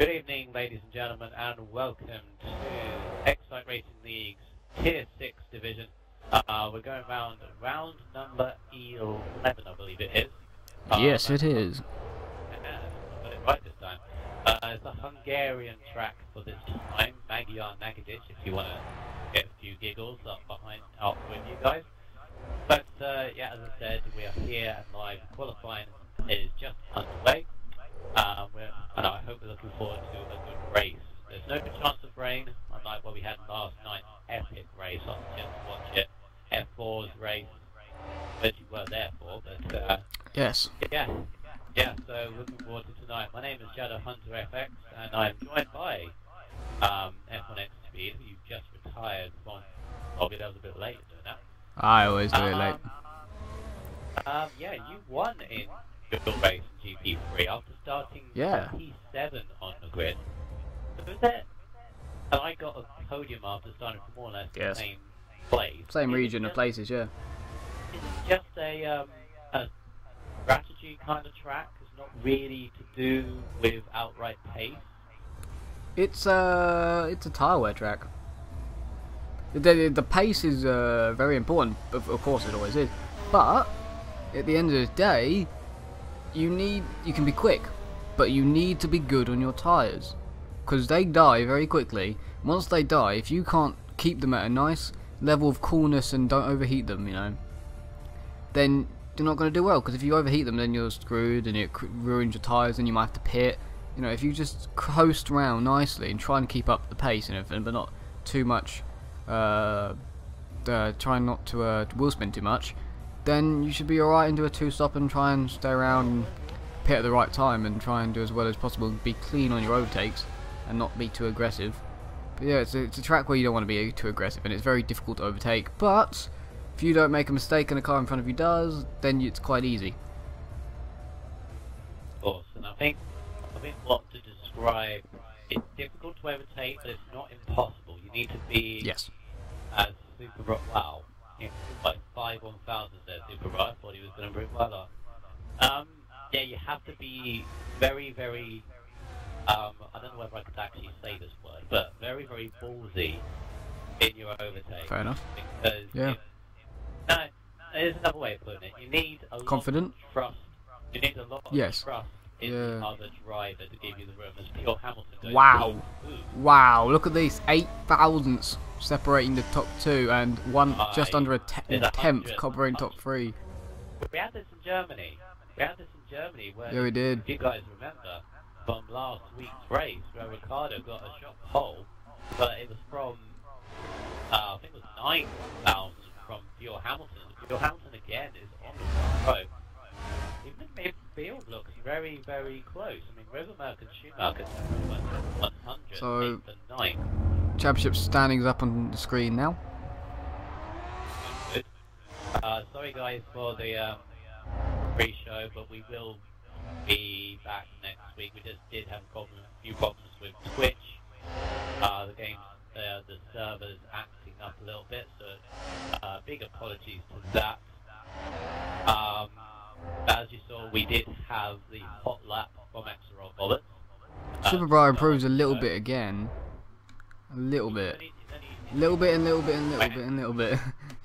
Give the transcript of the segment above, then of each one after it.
Good evening, ladies and gentlemen, and welcome to XRL Racing League's Tier 6 division. We're going round number 11, I believe it is. Yes, it is. Yeah, I got it right this time. It's a Hungarian track for this time, Magyar Nagadic, if you want to get a few giggles up with you guys. But yeah, as I said, we are here and live. Qualifying is just underway. And I hope we're looking forward to a good race. There's no chance of rain, unlike what we had last night's epic race. I suggest to watch it. F4's race, which you were there for, but Yes. Yeah, so looking forward to tonight. My name is Shadow Hunter FX, and I'm joined by F1X Speed, who you've just retired from. Probably that was a bit late doing that. I always do it late. Yeah, you won in your race in GP3 after starting 27 on the grid. So was that? And I got a podium after starting from more or less the same place. Same region of places, yeah. Is it just a strategy kind of track? It's not really to do with outright pace? It's a tire wear track. The pace is very important, of course it always is. But at the end of the day, you can be quick, but you need to be good on your tyres, because they die very quickly. Once they die, if you can't keep them at a nice level of coolness and don't overheat them, you know, then you're not going to do well. Because if you overheat them, then you're screwed, and it ruins your tyres, and you might have to pit. You know, if you just coast around nicely and try and keep up the pace and everything, but not too much, trying not to wheel spin too much, then you should be alright and do a two-stop and try and stay around and pit at the right time and try and do as well as possible, be clean on your overtakes and not be too aggressive. But yeah, it's a track where you don't want to be too aggressive, and it's very difficult to overtake, but if you don't make a mistake and the car in front of you does, then it's quite easy. Of course, and I think what to describe, it's difficult to overtake, but it's not impossible. You need to be as super wow. Like 5 1,000 there, super right. I thought he was going to bring well on. Yeah, you have to be very, very. I don't know whether I could actually say this word, but very, very ballsy in your overtake. Fair enough. Because no, there's another way of putting it. You need a lot of trust. You need a lot of trust in the other driver to give you the room. As Pure Hamilton goes, wow! Look at these 8 thousandths separating the top 2 and just under a tenth covering top 3. We had this in Germany. Where we did. If you guys remember from last week's race, where Ricardo got a shot pole, but it was from I think it was 9 thousandths from Pure Hamilton. Pure Hamilton again is on the front row. Even the midfield looks very, very close. I mean, Rivermark and Schumacher went 100, so 8th and 9th. Championship standings up on the screen now. Good. Sorry guys for the pre-show, but we will be back next week. We just did have a few problems with Twitch. The game, the servers acting up a little bit, so big apologies to that. As you saw, we did have the hot lap from XRL Bullets. Superbra improves a little bit again. A little bit. Little bit.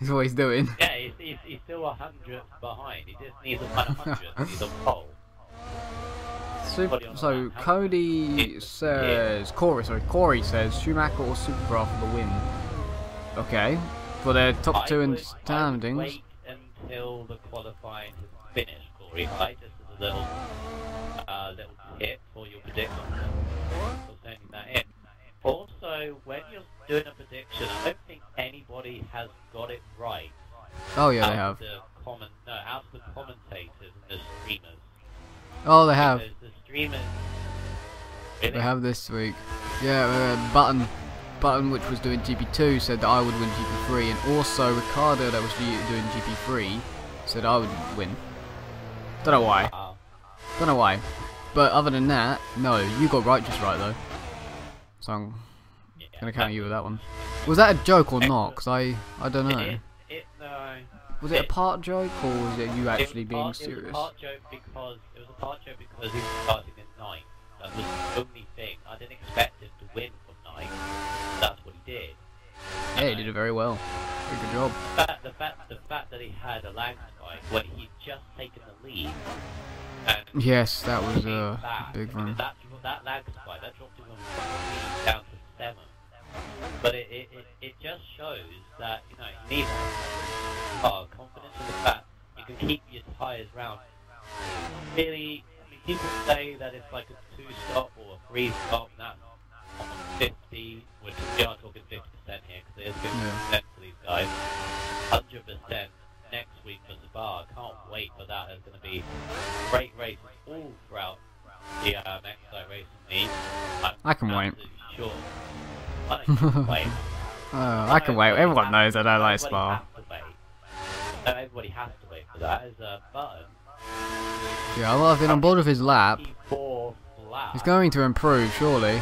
That's what he's doing. Yeah, he's still 100 behind. He just needs a 100. He's a pole. So Corey says Schumacher or Superbra for the win. Okay, for their top 2 in standings. Wait until the qualifying is finished, Corey. Right, just as a little tip for your prediction. For sending that in. Also, when you're doing a prediction, I don't think anybody has got it right. Oh yeah, they have. Out of the commentators and the streamers. Oh, they have. Because the streamers. Really? They have this week. Yeah, Button, which was doing GP2, said that I would win GP3, and also Ricardo, that was doing GP3, said I would win. Don't know why. But other than that, no, you got just right though. So I'm gonna count you with that one. Was that a joke or not? Because I don't know. Was it a part joke, or was it you actually being serious? It was a part joke because he was starting in 9th. That was the only thing. I didn't expect him to win from 9. That's what he did. Yeah, he did it very well. Good job. The fact that he had a lag spike when he'd just taken the lead. And yes, that was a big run. That lag spike, that dropped him from 3 down to 7. But it just shows that, you know, you need confidence in the fact you can keep your tyres round. Really, I mean, people say that it's like a 2-stop or a 3-stop, and that's on 50. We are talking 50% here because it is 50% for these guys. 100% next week for Zabar. Can't wait for that. There's going to be great races all throughout the Exo Racing League. I can wait. Sure. I can wait. I can wait. Everyone knows that I like Spa. No, everybody has to wait for that. As a button. Yeah, well, I've been on board with his lap. He's going to improve, surely.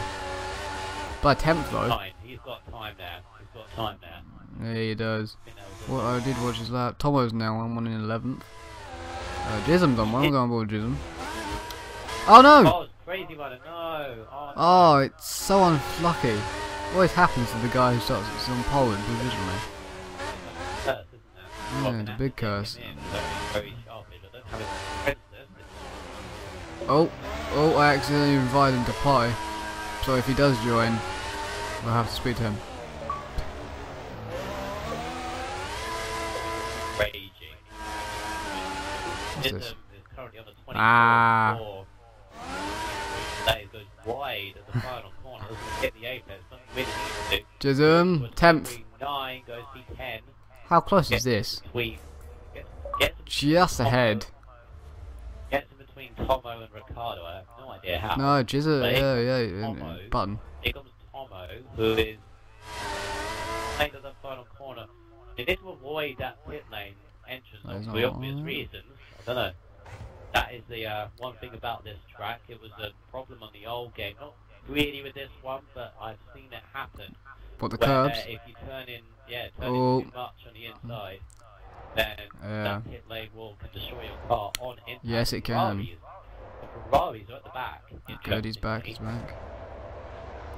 By 10th though. He's got time there. He's got time there. Yeah, he does. Well, I did watch his lap. Tomo's now on 1 in 11th. Jism's on 1. We'll go on board with Jism. Oh no! Oh, it's crazy runner. No. Oh, it's so unlucky. Always happens to the guy who starts on pole provisionally. Yeah, it's a big curse. Oh, I accidentally invited him to pie. So if he does join, we'll have to speak to him. Raging. What's this? Is currently on the 24. That goes wide at the final corner. Doesn't hit the apex. Jism, 10th. 9 goes P10. How close is this? Just ahead. Gets in between Tomo and Ricardo. I have no idea how. No, yeah, button. Here comes Tomo, who is late at the final corner. They need to avoid that pit lane entrance for obvious reasons. I don't know. That is the one thing about this track. It was a problem on the old game. Not really with this one, but I've seen it happen. What, the curbs? If you turn in too much on the inside, then that pit lane wall can destroy your car on impact. Yes, it can. The Ferraris are at the back. Good, he's back,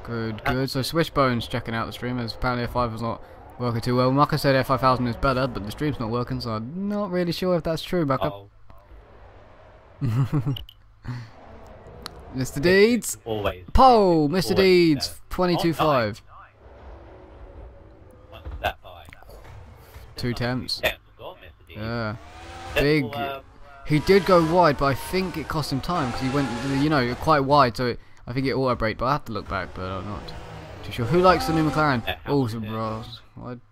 Good. So Swishbone's checking out the stream, as apparently F5 was not working too well. Like I said, F5000 is better, but the stream's not working, so I'm not really sure if that's true, backup. Mr. Deeds! Always. Pole! Mr. Deeds, 22.5. 2 temps. Yeah. Big. He did go wide, but I think it cost him time because he went, you know, quite wide. So I think it auto braked. But I have to look back. But I'm not too sure. Who likes the new McLaren? Awesome, bro.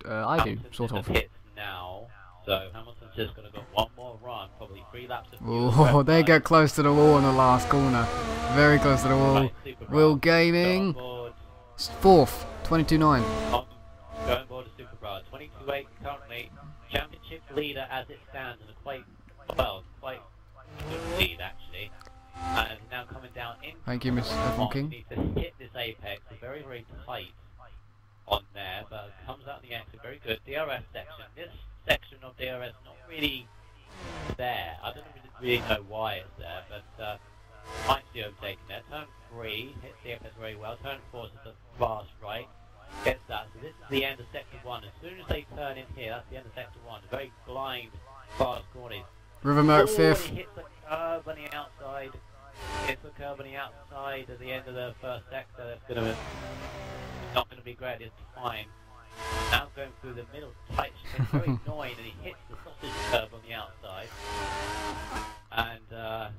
I do, sort of. Now, so Hamilton's just gonna go one more run, probably 3 laps of oh, they get close to the wall in the last corner. Very close to the wall. Will Gaming. 4th, 22.9. Going board to Super Bra, 22.8 currently championship leader as it stands, and quite good lead actually. And now coming down in. Thank you, Mr. F1 King. Needs to hit this apex, very tight on there, but comes out the exit very good. DRS section. This section of DRS not really there. I don't really know why it's there, but might be overtaken there. Turn 3 hits the apex very well. Turn 4 is the fast right. Gets that. So this is the end of sector 1. As soon as they turn in here, that's the end of sector 1. A very blind, fast corner. Rivermerk 5th. He hits the curb on the outside. Hits the curb on the outside at the end of the first sector. That's not going to be great. It's fine. Now going through the middle tight strip, very annoying, and he hits the sausage curb on the outside. And a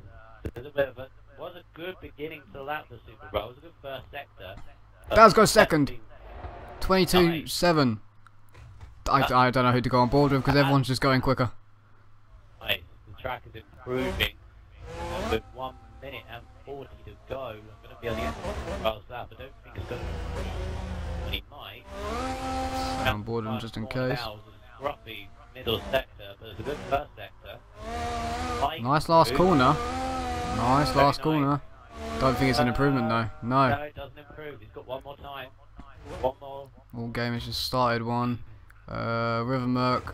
little bit of was a good beginning to the lap for Super Bowl. It was a good first sector. Let's go second. 22.7. I don't know who to go on board with because everyone's just going quicker. Nice. The track is improving. With 1 minute and 40 to go, I'm going to be on the end of the lap. I don't think it's going to. But he might. Stay on board him just in case. Scruffy middle sector, but it's a good first sector. Nice last corner. Nice last corner. Don't think it's an improvement though. No. No, it doesn't improve. He's got one more time. One more. All game has just started one. Rivermerk,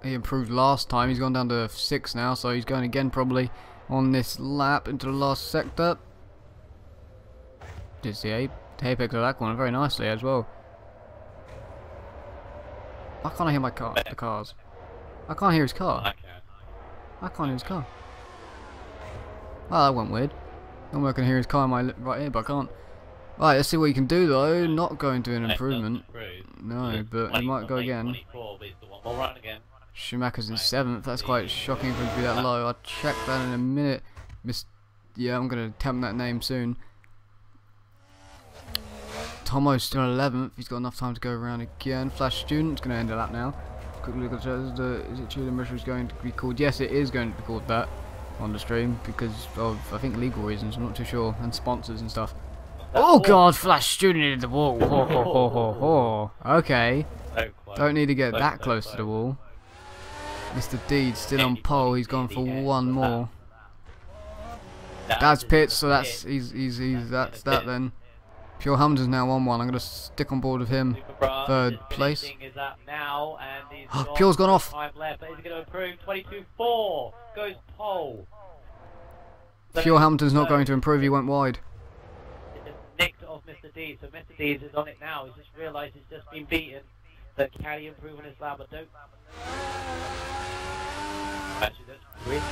he improved last time. He's gone down to 6 now, so he's going again probably on this lap into the last sector. Did the apex of that corner very nicely as well. Why can't I hear the cars? I can't hear his car. I can't hear his car. Oh, that went weird. Normally I can hear his car in my right ear, but I can't. Right, let's see what you can do though. Not going to an improvement. No, but he might go again. Schumacher's in 7th. That's quite shocking for him to be that low. I'll check that in a minute. Yeah, I'm gonna attempt that name soon. Tomo's still 11th. He's got enough time to go around again. Flash Student's gonna end a lap now. Quick look at is it true the mission is going to be called? Yes, it is going to be called that on the stream because of I think legal reasons. I'm not too sure, and sponsors and stuff. Oh God! Flash Student into the wall. Ho, ho, ho, ho, ho. Okay. Don't need to get that close to the wall. Mr. Deed's still on pole. He's gone for one more. That's pits, so that's that's that then. Pure Hamilton's now on 1. I'm gonna stick on board with him. 3rd place. Pure's gone off. Pure Hamilton's not going to improve. He went wide. Nicked off Mr. D, so Mr. D is on it now. He's just realised he's just been beaten. So can he improve on his lap? But don't. Actually, that's really.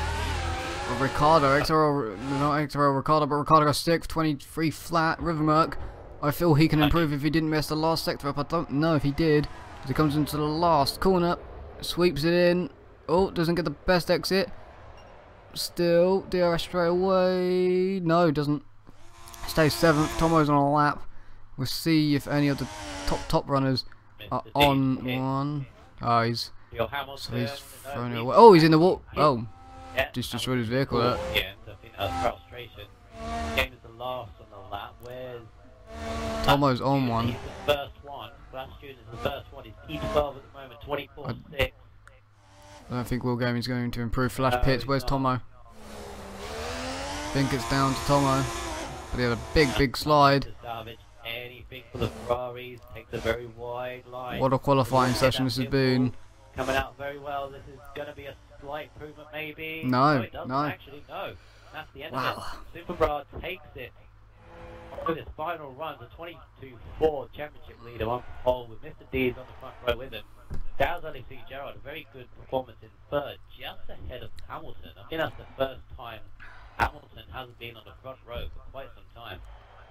Ricardo, XRL, not XRL Ricardo, but Ricardo got 6th, 23 flat. Rivermerk, I feel he can improve if he didn't mess the last sector up. I don't know if he did. As he comes into the last corner, sweeps it in. Oh, doesn't get the best exit. Still, DRS straight away. No, doesn't. Stays 7th. Tomo's on a lap. We'll see if any of the top runners are on one. Oh, he's thrown it away. Oh, he's in the wall. Oh. Just destroyed his vehicle. Yeah, so I think that's frustration. Game is the last on the lap. Where's Tomo's on one. He's the first one. Flash Student is the first one. He's P12 at the moment, 24-6. I don't think Will Gaming's going to improve. Flash Pits. Where's Tomo? I think it's down to Tomo. But he had a big slide. Anything for the Ferraris. Takes a very wide line. What a qualifying session this has been. Coming out very well. This is going to be a slight improvement, maybe. No, actually, no. That's the end of it. Superbra takes it for his final run. The 22-4 championship leader on pole with Mr. Dees on the front row with him. Dow's only see Gerard, a very good performance in 3rd, just ahead of Hamilton. I think that's the first time Hamilton hasn't been on the front row for quite some time.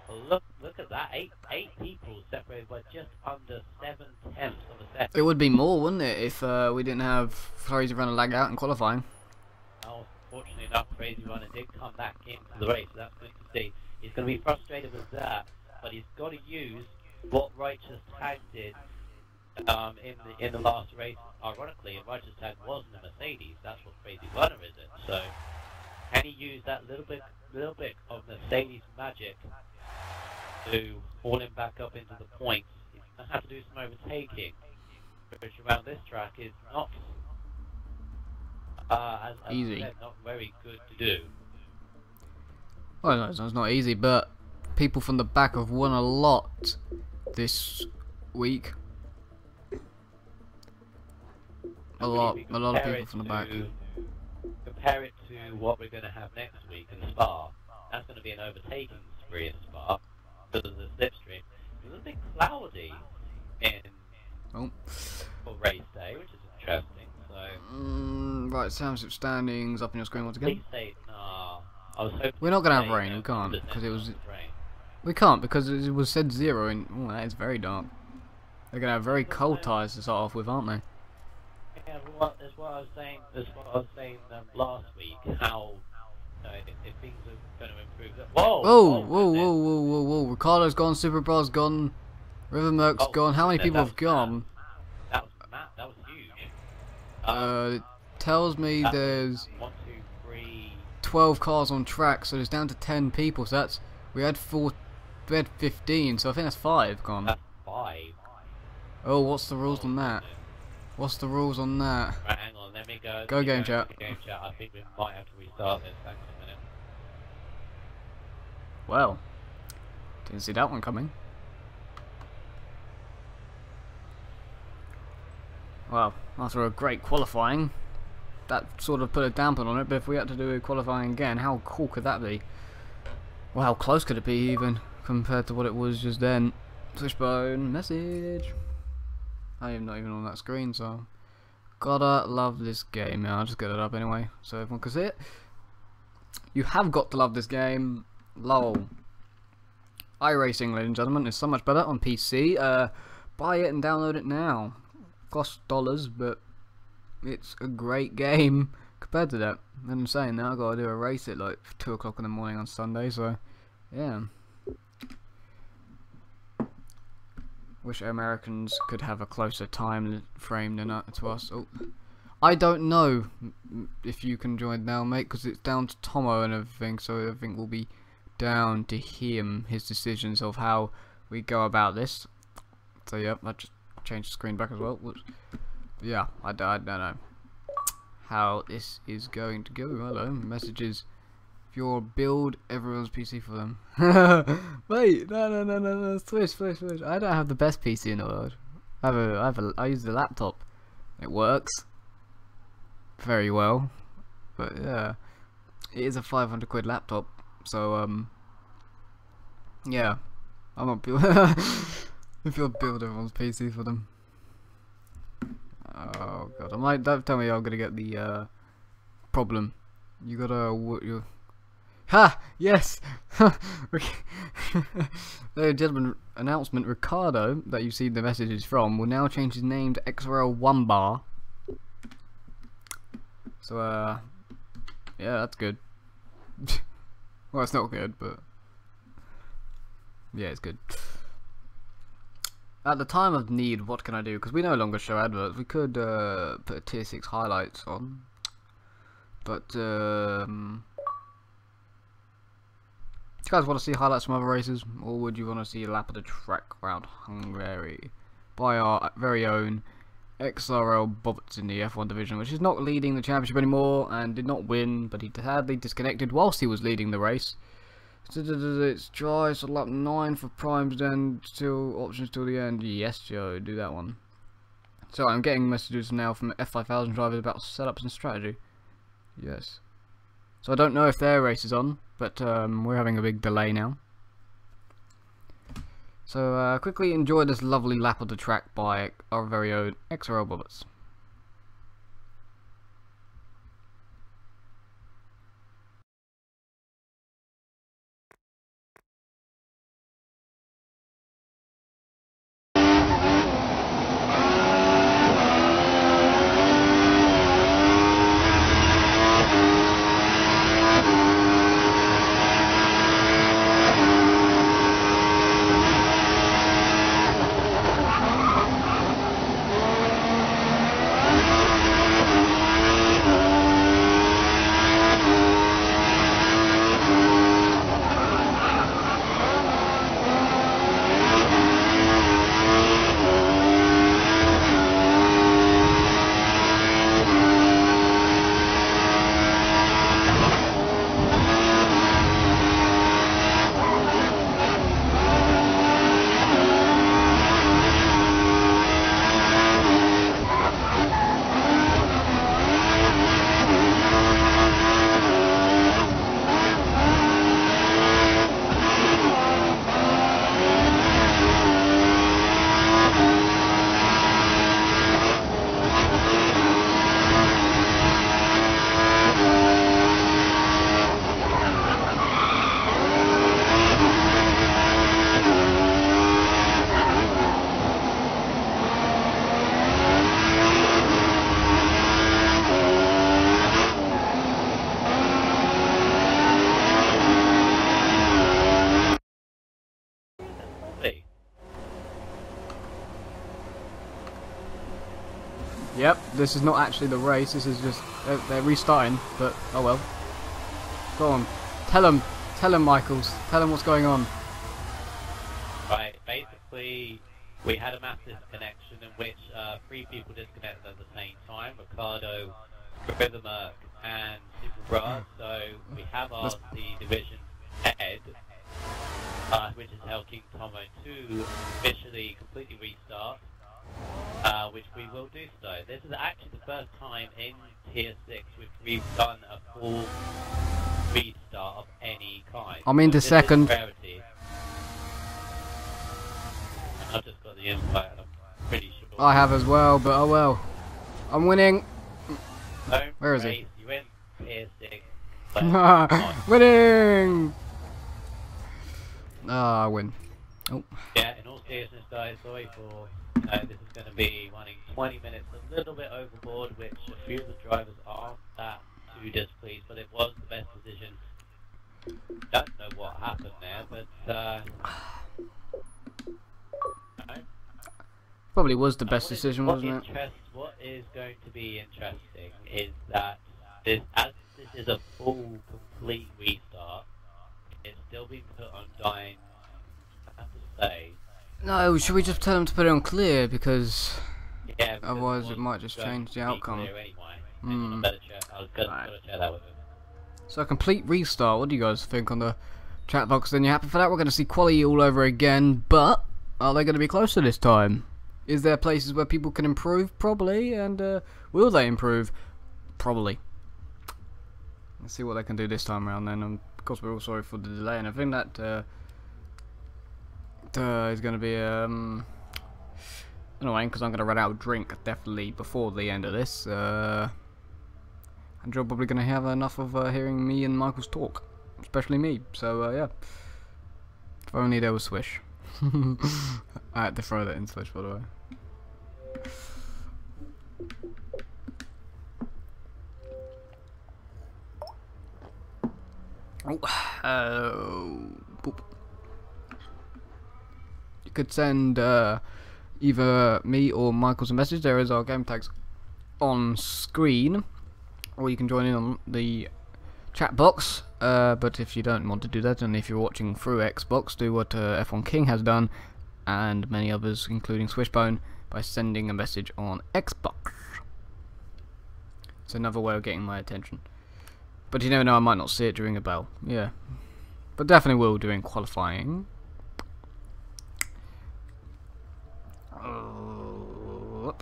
Well, look at that, eight people separated by just under 7/10 of a second. It would be more, wouldn't it, if we didn't have Crazy Runner lag out in qualifying? Oh, fortunately enough, Crazy Runner did come back into the race, so that's good to see. He's going to be frustrated with that, but he's got to use what Righteous Tag did in the last race. Ironically, Righteous Tag wasn't a Mercedes. That's what Crazy Runner is in. So, can he use that little bit of Mercedes magic to haul him back up into the points? He's going to have to do some overtaking, which around this track is not as easy. Said, not very good to do. Well, no, it's not easy, but people from the back have won a lot this week. A lot of people from the back. Compare it to what we're going to have next week in Spa. That's going to be an overtaking spree in Spa because of the slipstream. It's a little bit cloudy for race day, which is interesting. So right, championship standings up on your screen once again. We're not going to have rain. We can't because it was. We can't because it was said 0 and that is very dark. They're going to have very cold tyres to start off with, aren't they? Yeah, that's what I was saying. That's what I was saying last week. How if things are going to improve. Whoa! Ricardo's gone. Superbra's gone. Rivermerk's gone. How many people have gone? That was huge. It tells me there's 12 cars on track, so there's down to 10 people. So that's we had 15, so I think that's 5 gone. That's 5. Oh, what's the rules on that? What's the rules on that? Right, hang on, let me go. Go game chat. I think we might have to restart this. Thanks a minute. Well, didn't see that one coming. Well, after a great qualifying, that sort of put a damper on it, but if we had to do a qualifying again, how cool could that be? Well, how close could it be even? compared to what it was just then. Switchbone message. I am not even on that screen, so gotta love this game. I'll just get it up anyway, so everyone can see it. You have got to love this game. Lol. iRacing, ladies and gentlemen, is so much better on PC. Buy it and download it now. Costs dollars, but it's a great game compared to that. And I'm saying now, I've got to do a race at like 2 o'clock in the morning on Sunday, so yeah. Wish Americans could have a closer time frame than to us. Oh, I don't know if you can join now, mate, because it's down to Tomo and everything, so everything will be down to him, his decisions of how we go about this. So yeah, I just changed the screen back as well. Whoops. Yeah, I don't know how this is going to go. Hello, messages. If you'll build everyone's PC for them. Wait, no, switch. I don't have the best PC in the world. I use the laptop. It works very well, but yeah, it is a 500 quid laptop. So yeah, I'm not build. If you'll build everyone's PC for them. Oh god, don't tell me I'm gonna get the problem. You gotta Ha! Yes! Ladies and gentlemen, announcement, Ricardo, that you've seen the messages from, will now change his name to XRL 1 bar. So, yeah, that's good. Well, it's not good, but yeah, it's good. At the time of need, what can I do? Because we no longer show adverts. We could put a tier 6 highlights on, but do you guys want to see highlights from other races, or would you want to see a lap of the track around Hungary by our very own XRL Bobbits in the F1 division, which is not leading the championship anymore and did not win, but he sadly disconnected whilst he was leading the race. It's dry, so lap 9 for primes, then still options till the end. Yes, Joe, do that one. So I'm getting messages now from F5000 drivers about setups and strategy. Yes. So I don't know if their race is on, but we're having a big delay now. So quickly enjoy this lovely lap of the track by our very own XRL Bobbits. Yep, this is not actually the race, this is just, they're restarting, but oh well. Go on, tell them Michaels, tell them what's going on. Right, basically, we had a mass disconnection in which 3 people disconnected at the same time, Ricardo, Rhythmer, and Superbra, so we have asked the division head, which is helping Tomo to officially completely restart. Which we will do so. This is actually the first time in Tier 6 we've done a full restart of any kind. I'm into second. I've just got the invite and I'm pretty sure. I have as well, but oh well. I'm winning. Home Where is race, he? you win Tier 6. But Winning! Ah, I win. Oh. yeah, in all seriousness, guys, sorry for this is going to be running 20 minutes, a little bit overboard, which a few of the drivers aren't that too displeased, but it was the best decision. Don't know what happened there, but no. Probably was the best decision, wasn't it? What is going to be interesting is that as this is a full, complete restart, it's still being put on dying. I have to say. No, should we just tell them to put it on clear, because yeah, otherwise it might just change the outcome. Anyway. I was going to share that with him. So a complete restart, what do you guys think on the chat box? Then you happy for that? We're going to see quality all over again, but are they going to be closer this time? Is there places where people can improve? Probably, and will they improve? Probably. Let's see what they can do this time around then, and of course we're all sorry for the delay, and I think that is going to be annoying, because I'm going to run out of drink definitely before the end of this, and you're probably going to have enough of hearing me and Michael's talk, especially me, so yeah, if only there was Swish. I had to throw that in Swish, by the way. Boop. You could send either me or Michael's a message. There is our game tags on screen, or you can join in on the chat box. But if you don't want to do that, and if you're watching through Xbox, do what F1 King has done, and many others, including Swishbone, by sending a message on Xbox. It's another way of getting my attention. But you never know, I might not see it during a bell. Yeah. But definitely will during qualifying. I'm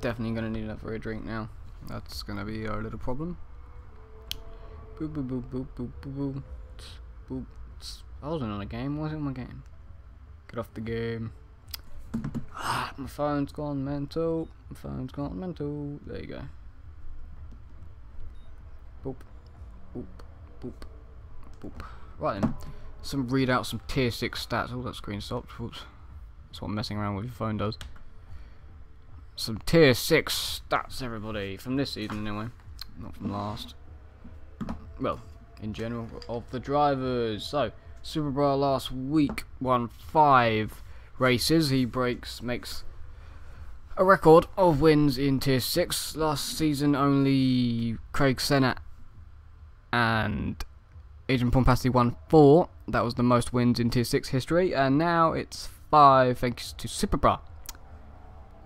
definitely going to need another drink now. That's going to be our little problem. Boop, boop, boop, boop, boop, boop, boop. I wasn't on a game. Why was it on my game? Get off the game. My phone's gone mental. My phone's gone mental. There you go. Boop, boop, boop, boop. Right then. Read out some tier 6 stats. Oh, that screen stopped. Whoops. That's what messing around with your phone does. Some tier 6 stats, everybody, from this season anyway, not from last. Well, in general, of the drivers. So, Superbra last week won 5 races. He makes a record of wins in tier 6. Last season, only Craig Senna and Adrian Pompassi won 4. That was the most wins in tier 6 history, and now it's 5 thanks to Superbra.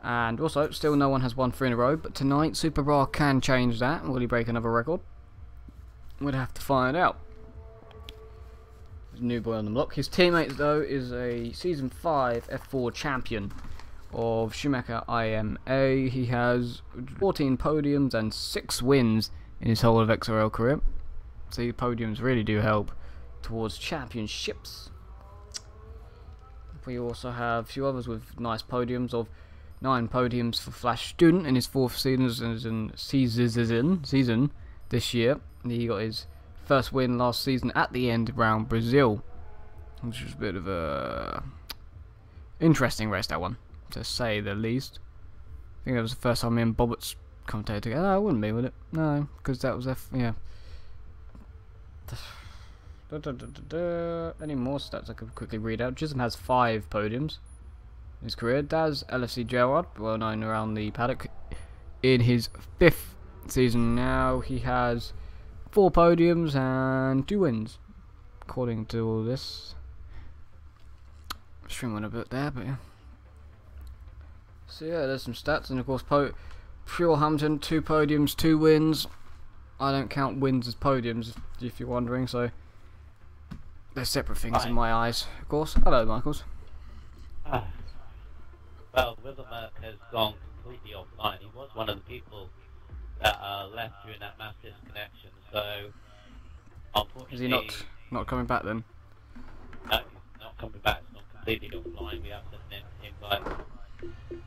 And also, still no one has won 3 in a row, but tonight Superbra can change that. Will he break another record? We'd have to find out. There's a new boy on the block. His teammate, though, is a Season 5 F4 champion of Schumacher IMA. He has 14 podiums and 6 wins in his whole of XRL career. So podiums really do help towards championships. We also have a few others with nice podiums of 9 podiums for Flash Student in his 4th season this year. He got his first win last season at the end around Brazil, which was a bit of a interesting race, that one, to say the least. I think that was the first time me and Bobbitt's commentated together. No, it wouldn't be, would it? No, because that was yeah. Any more stats I could quickly read out? Chisholm has 5 podiums in his career. Daz LFC Gerard, well known around the paddock, in his 5th season now. He has 4 podiums and 2 wins, according to all this. Stream went a bit there, but yeah. So yeah, there's some stats, and of course Pure Hamilton, 2 podiums, 2 wins. I don't count wins as podiums, if you're wondering, so they're separate things in my eyes, of course. Hello, Michaels. Well, Withermark has gone completely offline. He was one of the people that left during that mass disconnection, so unfortunately... Is he not coming back then? No, coming back, it's not completely offline. We have to send him like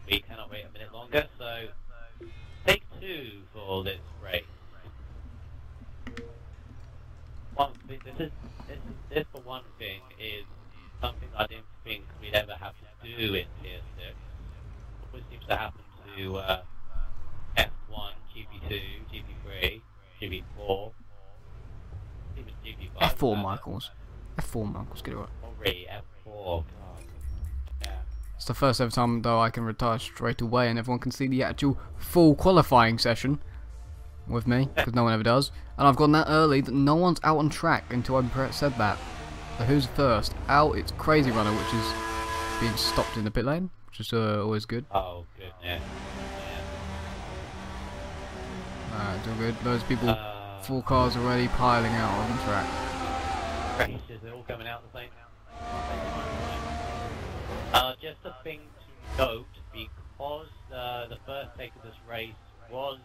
we cannot wait a minute longer. So take 2 for this race. One thing, this for one thing is something I didn't think we'd ever have to do in Tier 6. What seems to happen to F1, GP2, GP3, GP4, even GP5. F4 Michaels. F4 Michaels, get it right. F4, God. Yeah. It's the first ever time though I can retire straight away and everyone can see the actual full qualifying session with me, because no one ever does. And I've gone that early that no one's out on track until I said that. So who's first? Out, it's Crazy Runner, which is being stopped in the pit lane, which is always good. Oh, good, yeah. It's all good. Those people, 4 cars already piling out on the track. Races, they're all coming out the same time. Just a thing to note, because the first take of this race was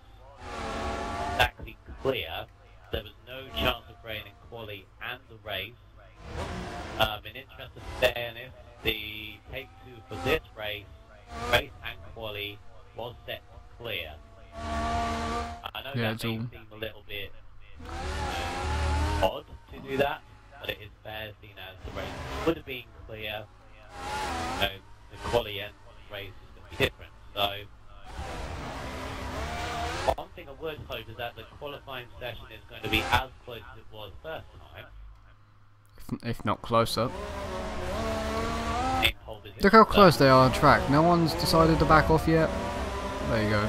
exactly clear, there was no chance of rain in quali and the race. In interest of fairness, the take 2 for this race and quali, was set to clear. I know that may seem a little bit odd to do that, but it is fair seen as the race would have been clear. You know, the quali and the race is going to be different. So one thing I would hope is that the qualifying session is going to be as close as it was first time. If not closer. Look how close they are on track. No one's decided to back off yet. There you go.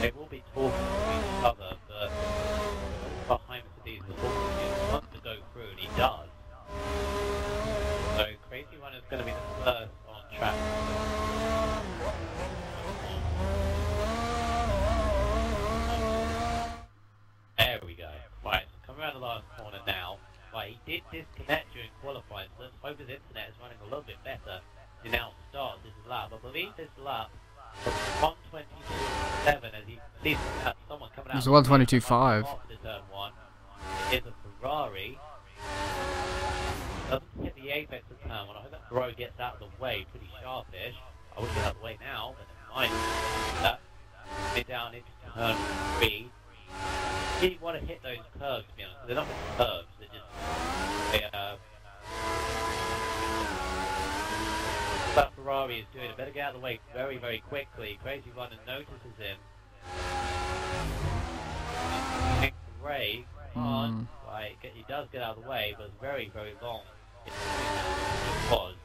They will be talking to each other, but behind the scenes, the talking wants to go through, and he does. So Crazy One is going to be the first on track. There we go. Right, so coming around the last corner now. Right, he did disconnect during qualifying, so let's hope his internet is running a little bit better. He now starts this lap. I believe this lap was 122.7 as he sees someone coming out. It's 122.5. Turn 1. It is a Ferrari. Doesn't hit the apex of turn 1. I hope that Ferrari gets out of the way pretty sharpish. I would get out of the way now, but never mind. That. Get down into turn 3. You want to hit those curves, to be honest. They're not curves, they're just that Ferrari is doing. Better get out of the way very, very quickly. Crazy Runner notices him. Ray, come on. Right, he does get out of the way, but it's very, very long. It was.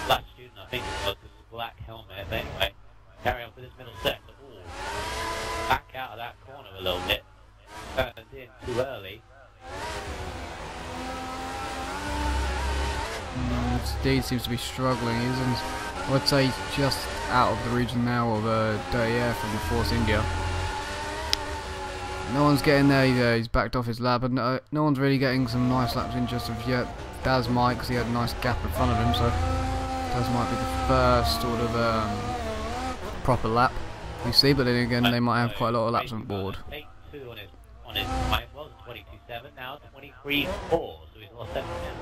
Black student, I think it was, with the black helmet. But anyway, carry on for this middle sector. Ooh. Back out of that corner a little bit. Turned in too early. Steed seems to be struggling. He's in, I would say, just out of the region now of Dirty Air from the Force India. No one's getting there either. He's backed off his lap, and no one's really getting some nice laps in just of yet. Daz might, because he had a nice gap in front of him, so Daz might be the first sort of proper lap we see, but then again they might have quite a lot of laps on board. Take 2 on his time. Well, 22.7 now, 23.4, so he's lost 7 minutes.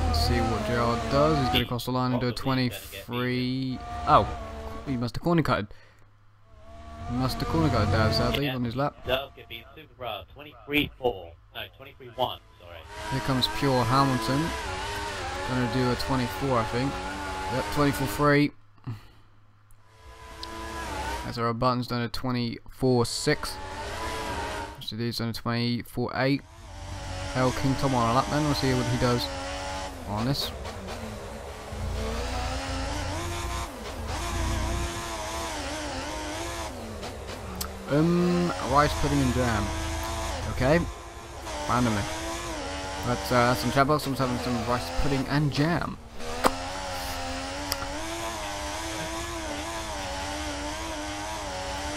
Let's see what Gerard does. He's going to cross the line and do a 23. Oh, he must have corner cutted. He must have corner cutted Daz, sadly, on his lap. Does get beat super rough. 23.4. No, 23.1. Sorry. Here comes Pure Hamilton. Going to do a 24, I think. Yep, 24.3. As our buttons done a 24.6. So these done a 24.8. Hell King Tom on a lap then. We'll see what he does on this. Rice pudding and jam. Okay. Randomly. That's some chat box. I'm having some rice pudding and jam.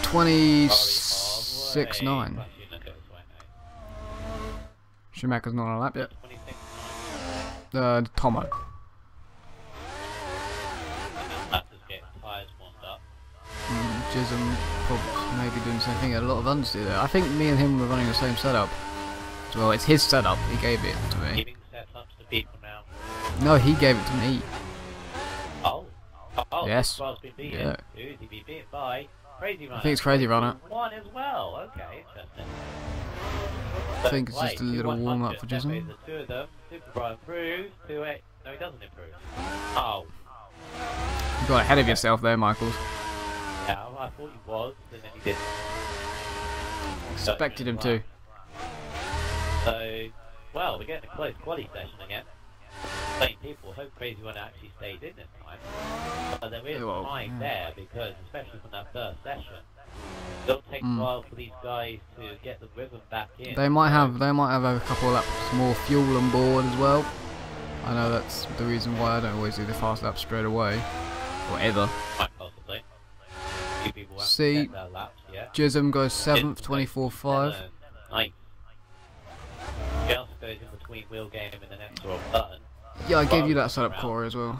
$26.9. Schumacher's not on a lap yet. Tomo. Jism probably maybe doing the same thing. He had a lot of understeer there. I think me and him were running the same setup. Well, it's his setup. He gave it to me. Giving setups to people now. No, he gave it to me. Oh. Oh, Yes. Been beaten. Yeah. Who's he been beaten by? Crazy Runner. I think it's Crazy Runner. One as well. Okay, interesting. I think it's just a little warm up for Jism. The two of them. Super Brian improves. 2-8. No, he doesn't improve. Oh. You got ahead of yourself there, Michaels. Yeah, I thought he was, and then he didn't. Expected him to. So, well, we're getting a close quali session again. Same people. Hope Crazy Runner actually stayed in this time. But there is time there because, especially from that first session, it'll take a while for these guys to get the rhythm back in. They might have a couple of laps more fuel on board as well. I know that's the reason why I don't always do the fast laps straight away, or ever. Quite possibly. Few people won't See, get their laps yet. Jism goes 7th, 24.5. Nice. Just goes in between wheel game and the next or button. Yeah, I gave you that setup, Corey, as well.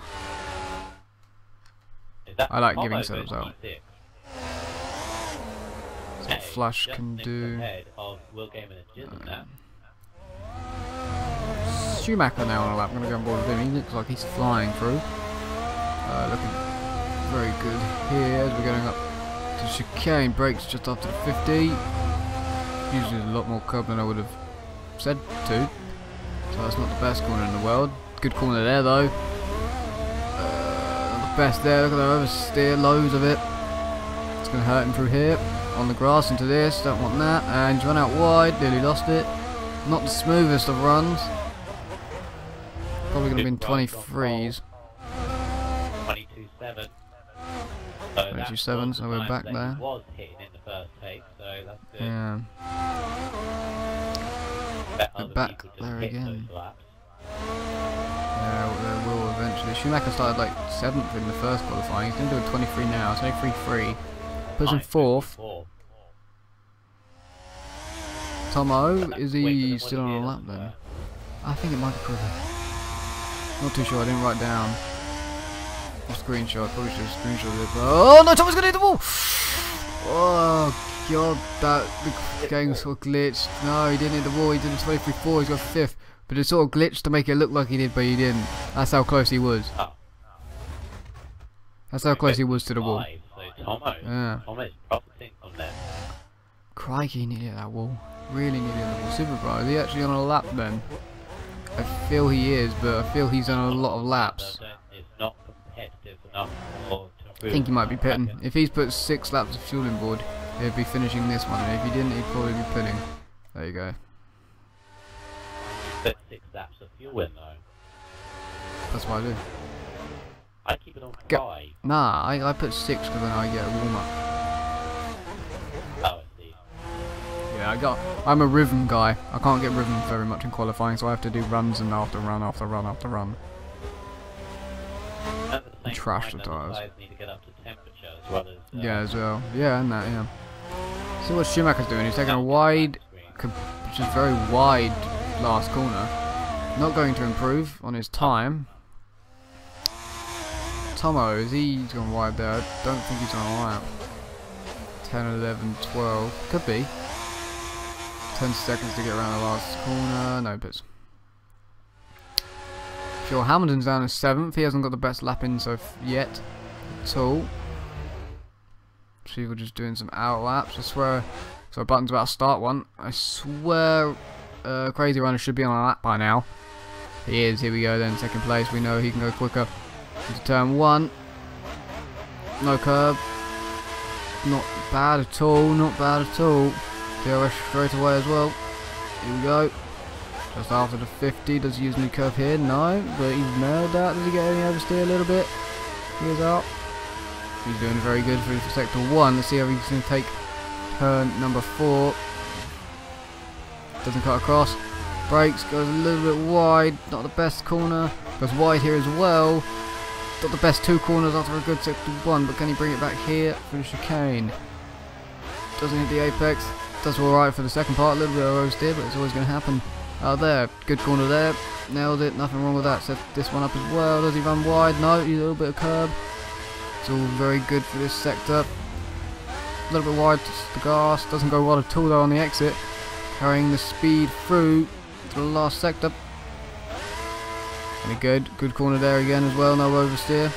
I like giving setups out. What Flash can do. Schumacher now on a lap. I'm going to go on board with him. He looks like he's flying through. Looking very good here as we're going up to chicane. Brakes just after the 50. Usually a lot more curb than I would have said to. So that's not the best corner in the world. Good corner there though. Not the best there. Look at the oversteer. Loads of it. It's going to hurt him through here. On the grass into this. Don't want that. And he's run out wide. Nearly lost it. Not the smoothest of runs. Probably going to be in 23s. 22.7. 22.7, so we're back there. Was hitting in the first take, so that's good. Yeah. We're back there again. Yeah, they will eventually. Schumacher started like 7th in the first qualifying. He's going to do a 23 now, so 23.3. Puts him 4th. Tomo, is he still on a lap then? I think it might be Privet. Not too sure, I didn't write down a screenshot. Probably should have screenshotted it. Oh no, Tomo's gonna hit the wall! Oh god, the game sort of glitched. No, he didn't hit the wall, he did a 23.4, he's got 5th. But it sort of glitched to make it look like he did, but he didn't. That's how close he was. That's how close he was to the wall. Yeah. Crikey, he nearly hit that wall. Really nearly hit the wall. Super Bro, is he actually on a lap then? I feel he is, but I feel he's on a lot of laps. I think he might be pitting. If he's put 6 laps of fuel on board, he'd be finishing this one. And if he didn't, he'd probably be pitting. There you go. Put 6 laps of fuel in though. That's what I do. I keep it on 5. Nah, I put 6 because then I get a warm up. Oh, I see. Yeah, I'm a rhythm guy. I can't get rhythm very much in qualifying, so I have to do runs and after run after run after run. And trash the tyres. Need to get up to temperature as well as, yeah, as well. Yeah, and that, yeah. See what Schumacher's doing. He's taking a wide, which is very wide last corner. Not going to improve on his time. Tomo, he's gone wide there. I don't think he's on a lap. 10, 11, 12. Could be. 10 seconds to get around the last corner. No bits. Sure, Hamilton's down in 7th. He hasn't got the best lap in yet at all. People just doing some out laps. I swear. So Button's about to start one. I swear Crazy Runner should be on a lap by now. He is. Here we go then. 2nd place. We know he can go quicker. Into turn 1. No curb. Not bad at all. Not bad at all. DRS straight away as well. Here we go. Just after the 50. Does he use any curve here? No. But he's nailed that. Does he get any oversteer a little bit? Here's out. He's doing very good for sector 1. Let's see how he's going to take turn number 4. Doesn't cut across. Brakes. Goes a little bit wide. Not the best corner. Goes wide here as well. Not the best 2 corners after a good sector 1. But can he bring it back here for the chicane? Doesn't hit the apex. Does alright for the second part. A little bit of oversteer, but it's always going to happen. Out there. Good corner there. Nailed it. Nothing wrong with that. Set this one up as well. Does he run wide? No. He's a little bit of curb. It's all very good for this sector. A little bit wide to the gas. Doesn't go wide at all though on the exit. Carrying the speed through. to the last sector. And a good corner there again as well, no oversteer.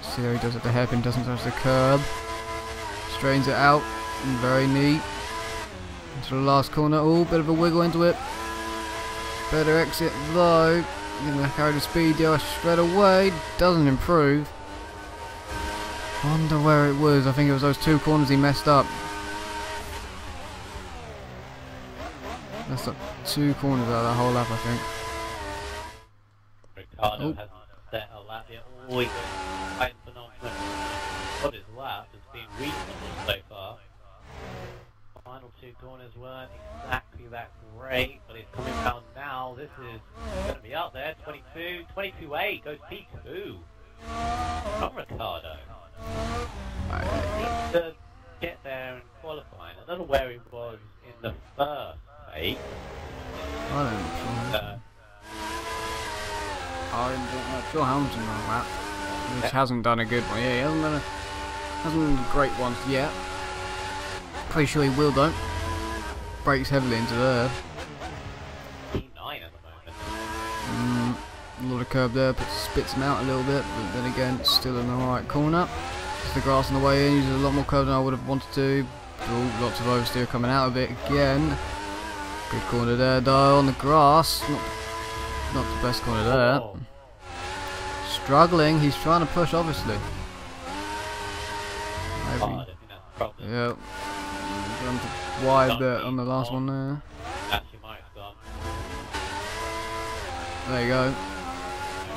See how he does at the hairpin, doesn't touch the curb. Straightens it out, and very neat. Into the last corner, oh, bit of a wiggle into it. Better exit though. Gonna carry the speed dash straight away, doesn't improve. Wonder where it was, I think it was those two corners he messed up. Messed up two corners out of that whole lap, I think. Ricardo hasn't set a lap yet. Oh, he goes quite phenomenal. But his lap has been reasonable so far. Final two corners weren't exactly that great, but he's coming down now. This is going to be up there. 22.8 goes P2 from Ricardo. He needs to get there and qualifying. I don't know where he was in the first take. I'm sure Hamilton on that, which hasn't done a good one. Yeah, he hasn't done great ones yet. Pretty sure he will though. Brakes heavily into there. P9 at the moment. A lot of curb there, but spits him out a little bit. But then again, still in the right corner. Just the grass on the way in. Uses a lot more curb than I would have wanted to. Oh, lots of oversteer coming out of it again. Good corner there though on the grass. Not the best corner there. Oh. Struggling. He's trying to push, obviously. Maybe. I think that's the problem. Yep. Gone to wide there on the last one there. Actually, Mike's gone. There you go.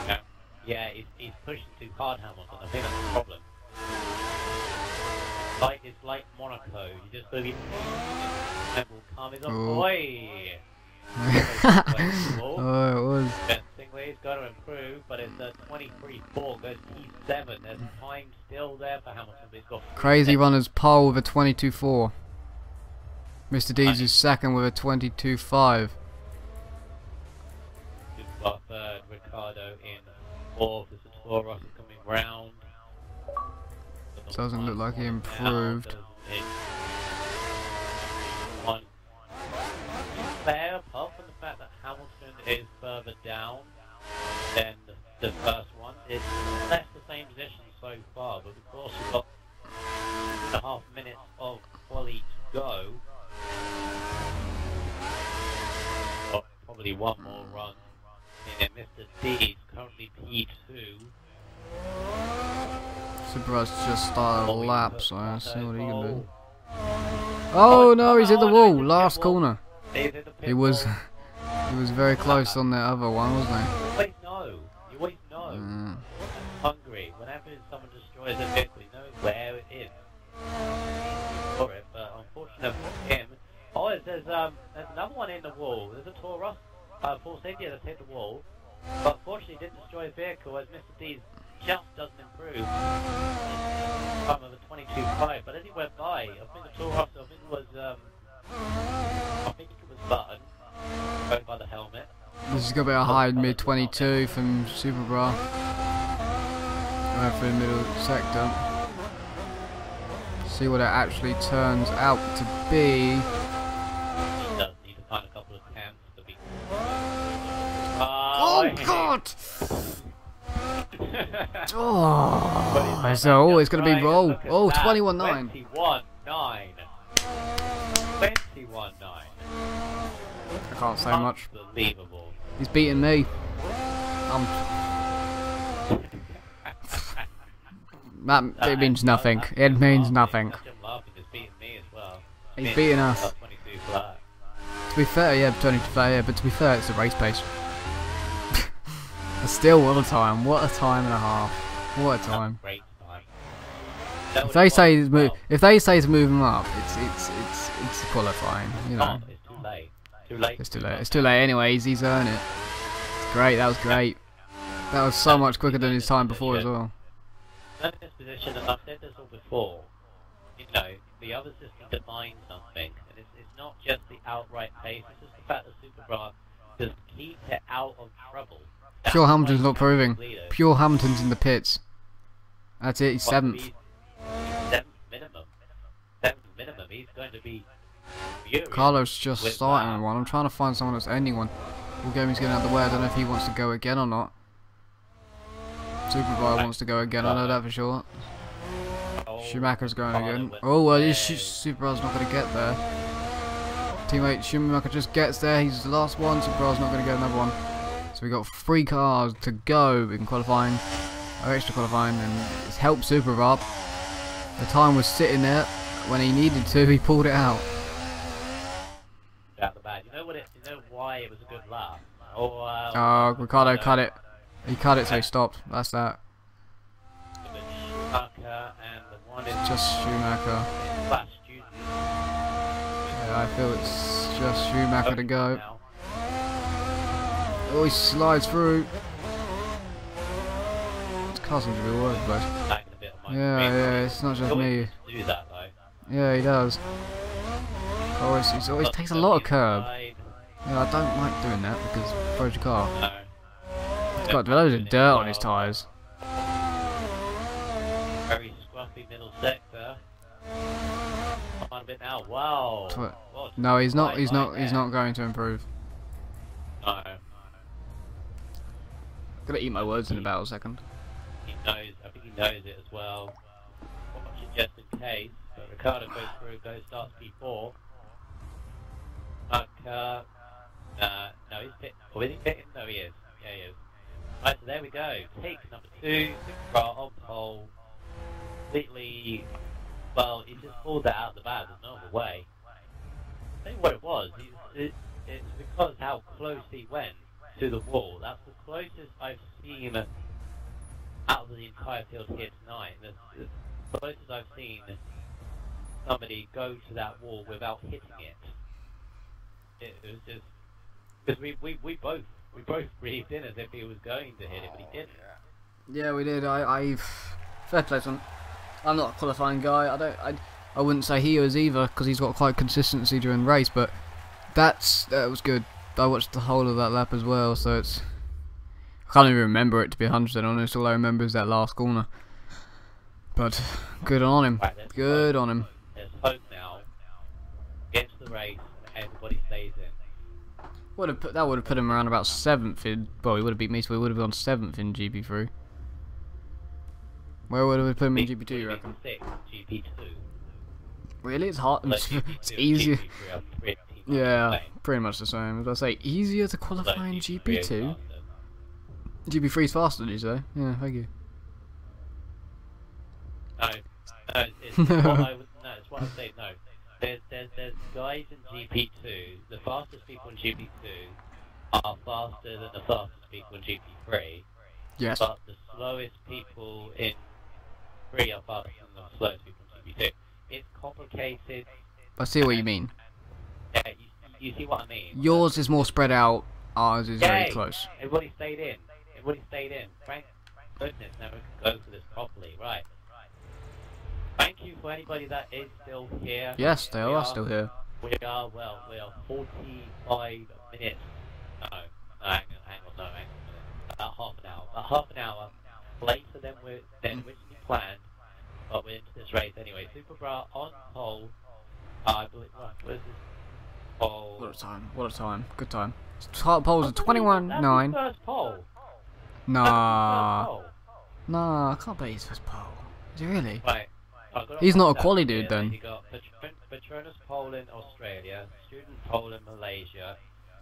Okay. Yeah, he's pushing too hard, Hamilton. I think that's the problem. It's like Monaco. You just believe and will come his own boy. Oh, it was. Interestingly, he's got to improve, but it's a 23.4 goes P7. There's time still there for Hamilton, but he's got Crazy runners pole with a 22.4. Mr. Deeds is second with a 22.5. You've got third, Ricardo in fourth. There's a Taurus coming round. Doesn't look like he improved. Fair, apart from the fact that Hamilton is further down than the first one, it's less the same position so far, but of course we've got 2.5 minutes of quali to go. Got probably one more run. And Mr. D is currently P2. Surprised just started a lap, so I see what he can do. Oh no, he's hit the wall, last corner. He was very close on the other one, wasn't he? You always know. You always know. Hungary, whenever someone destroys a vehicle, he knows where it is. For it, but unfortunately for him. Oh, there's another one in the wall. There's a Taurus, Force India that's hit the wall. But unfortunately didn't destroy his vehicle as Mr. D's just doesn't improve. Time of a 22.5, but as he went by, I think the Taurus, I think it was Button, going by the helmet. This is going to be a high mid 22 from Superbra. Right for the middle sector. See what it actually turns out to be. He does need to find a couple of camps to be. Oh God! Oh, so it's going to be roll. Oh, 21.9. 21.9. 21.9. I can't say much. Unbelievable. He's beating me. It means nothing. It means nothing. He's beating us. To be fair, yeah, 22 flat, yeah, but to be fair, it's a race pace. Still, what a time! What a time and a half! What a time! If they say to move him up, it's qualifying, you know. It's too late. Too late. It's too late. It's too late. Anyways, he's earned it. It's great. That was great. That was so much quicker than his time before as well. In this position, and I've said this all before, you know, the other system defines something, and it's not just the outright pace, it's just the fact that Superbra just keeps it out of trouble. Pure Hamilton's not proving. Pure Hamilton's in the pits. That's it, he's 7th. Seventh minimum. 7th minimum. He's going to be furious Carlos just with starting that. one. I'm trying to find someone that's ending one. Gaming's getting out of the way. I don't know if he wants to go again or not. Superbike wants to go again. I know that for sure. Schumacher's going again. Oh well, Superbike's not going to get there. Teammate Schumacher just gets there. He's the last one. Superbike's not going to get another one. So we got 3 cars to go in qualifying, or extra qualifying, and it's helped Superbike. The time was sitting there when he needed to. He pulled it out. Out the bad. You know what? You know why it was a good lap? Or, Ricardo cut it. He cut it, so he stopped. That's that. Schumacher and the one is Just Schumacher. Yeah, I feel it's just Schumacher to go. Oh, he slides through. His cousin's a bit worse, but yeah, it's not just me. Yeah, he does. He always takes a lot of curb. Yeah, I don't like doing that because it throws your car. He's got loads of dirt on his tyres. Very scruffy middle sector. On a bit now. Wow. No, he's not. He's not going to improve. No. Gonna eat my words in about a second. He knows. I think he knows it as well. Watch it just in case. But Ricardo goes through. Starts P4. No, he's pitting. Oh, is he pitting? No, he is. Yeah, he is. Right, so there we go. Take number 2, Superbike on pole. Completely. Well, he just pulled that out of the bag. There's no other way. I'll tell you what it was. It's because how close he went to the wall. That's the closest I've seen out of the entire field here tonight. The closest I've seen somebody go to that wall without hitting it. It was just because we both breathed in as if he was going to hit it, but he didn't. Yeah, we did. Fair play to him. I'm not a qualifying guy. I wouldn't say he is either because he's got quite consistency during the race. But that was good. I watched the whole of that lap as well, so I can't even remember it, to be 100% honest. All I remember is that last corner. But good on him. Right, good on him. Let's hope now. Gets the race. Everybody stays in. That would have put him around about 7th in. Well, he would have beat me, so he would have gone 7th in GP3. Where would we put him in GP2, you reckon? GP2. Really? It's hard. It's easier. Yeah, pretty much the same. As I say, easier to qualify in GP2. GP3 is faster, did you say? Yeah, thank you. No, it's what I say. No, there's guys in GP2. The fastest people in GP2 are faster than the fastest people in GP3. Yes. But the slowest people in 3 are faster than the slowest people in GP2. It's complicated. I see what you mean. Yeah, you see what I mean. Yours is more spread out. Ours is very close. Everybody stayed in. Thank goodness, now we can go for this properly. Right. Thank you for anybody that is still here. Yes, they are still here. We are 45 minutes. Hang on. About half an hour later than originally planned. But we're into this race anyway. Superbra on pole. I believe. What is this? Pole. What a time. Good time. Poles are 21.9. First pole. Nah, I can't bet he's first pole. Is he really? Right. He's not a quali dude then. You got Patronus pole in Australia, Student pole in Malaysia,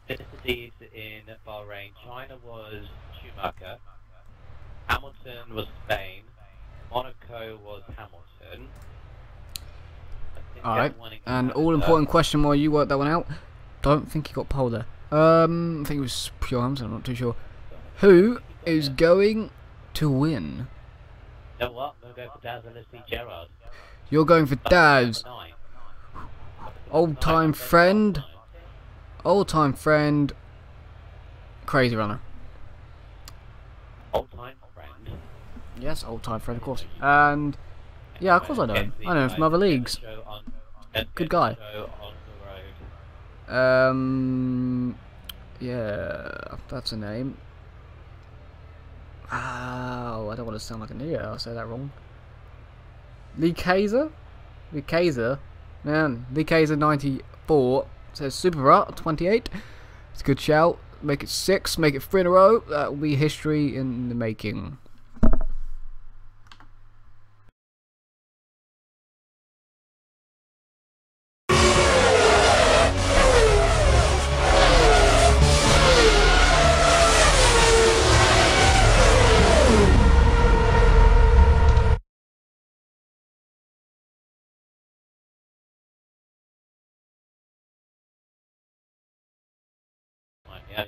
Mr. Deeds in Bahrain, China was Schumacher, Hamilton was Spain, Monaco was Hamilton. Alright, and all important question while you work that one out. Don't think he got pole there. I think it was pure Hamilton, I'm not too sure. Who is going to win? You know what? I'm going to go for Daz and let's see Gerard. You're going for Daz. Old-time friend. Old-time friend. Crazy runner. Old-time friend? Yes, old-time friend, of course. And, yeah, of course I know him. I know him from other leagues. Good guy. Yeah, that's a name. Oh, I don't want to sound like an idiot. I'll say that wrong. Lee Kaiser? Lee Kaiser? Man, Lee Kaiser 94 4. It says Super 28. It's a good shout. Make it 6. Make it 3 in a row. That will be history in the making.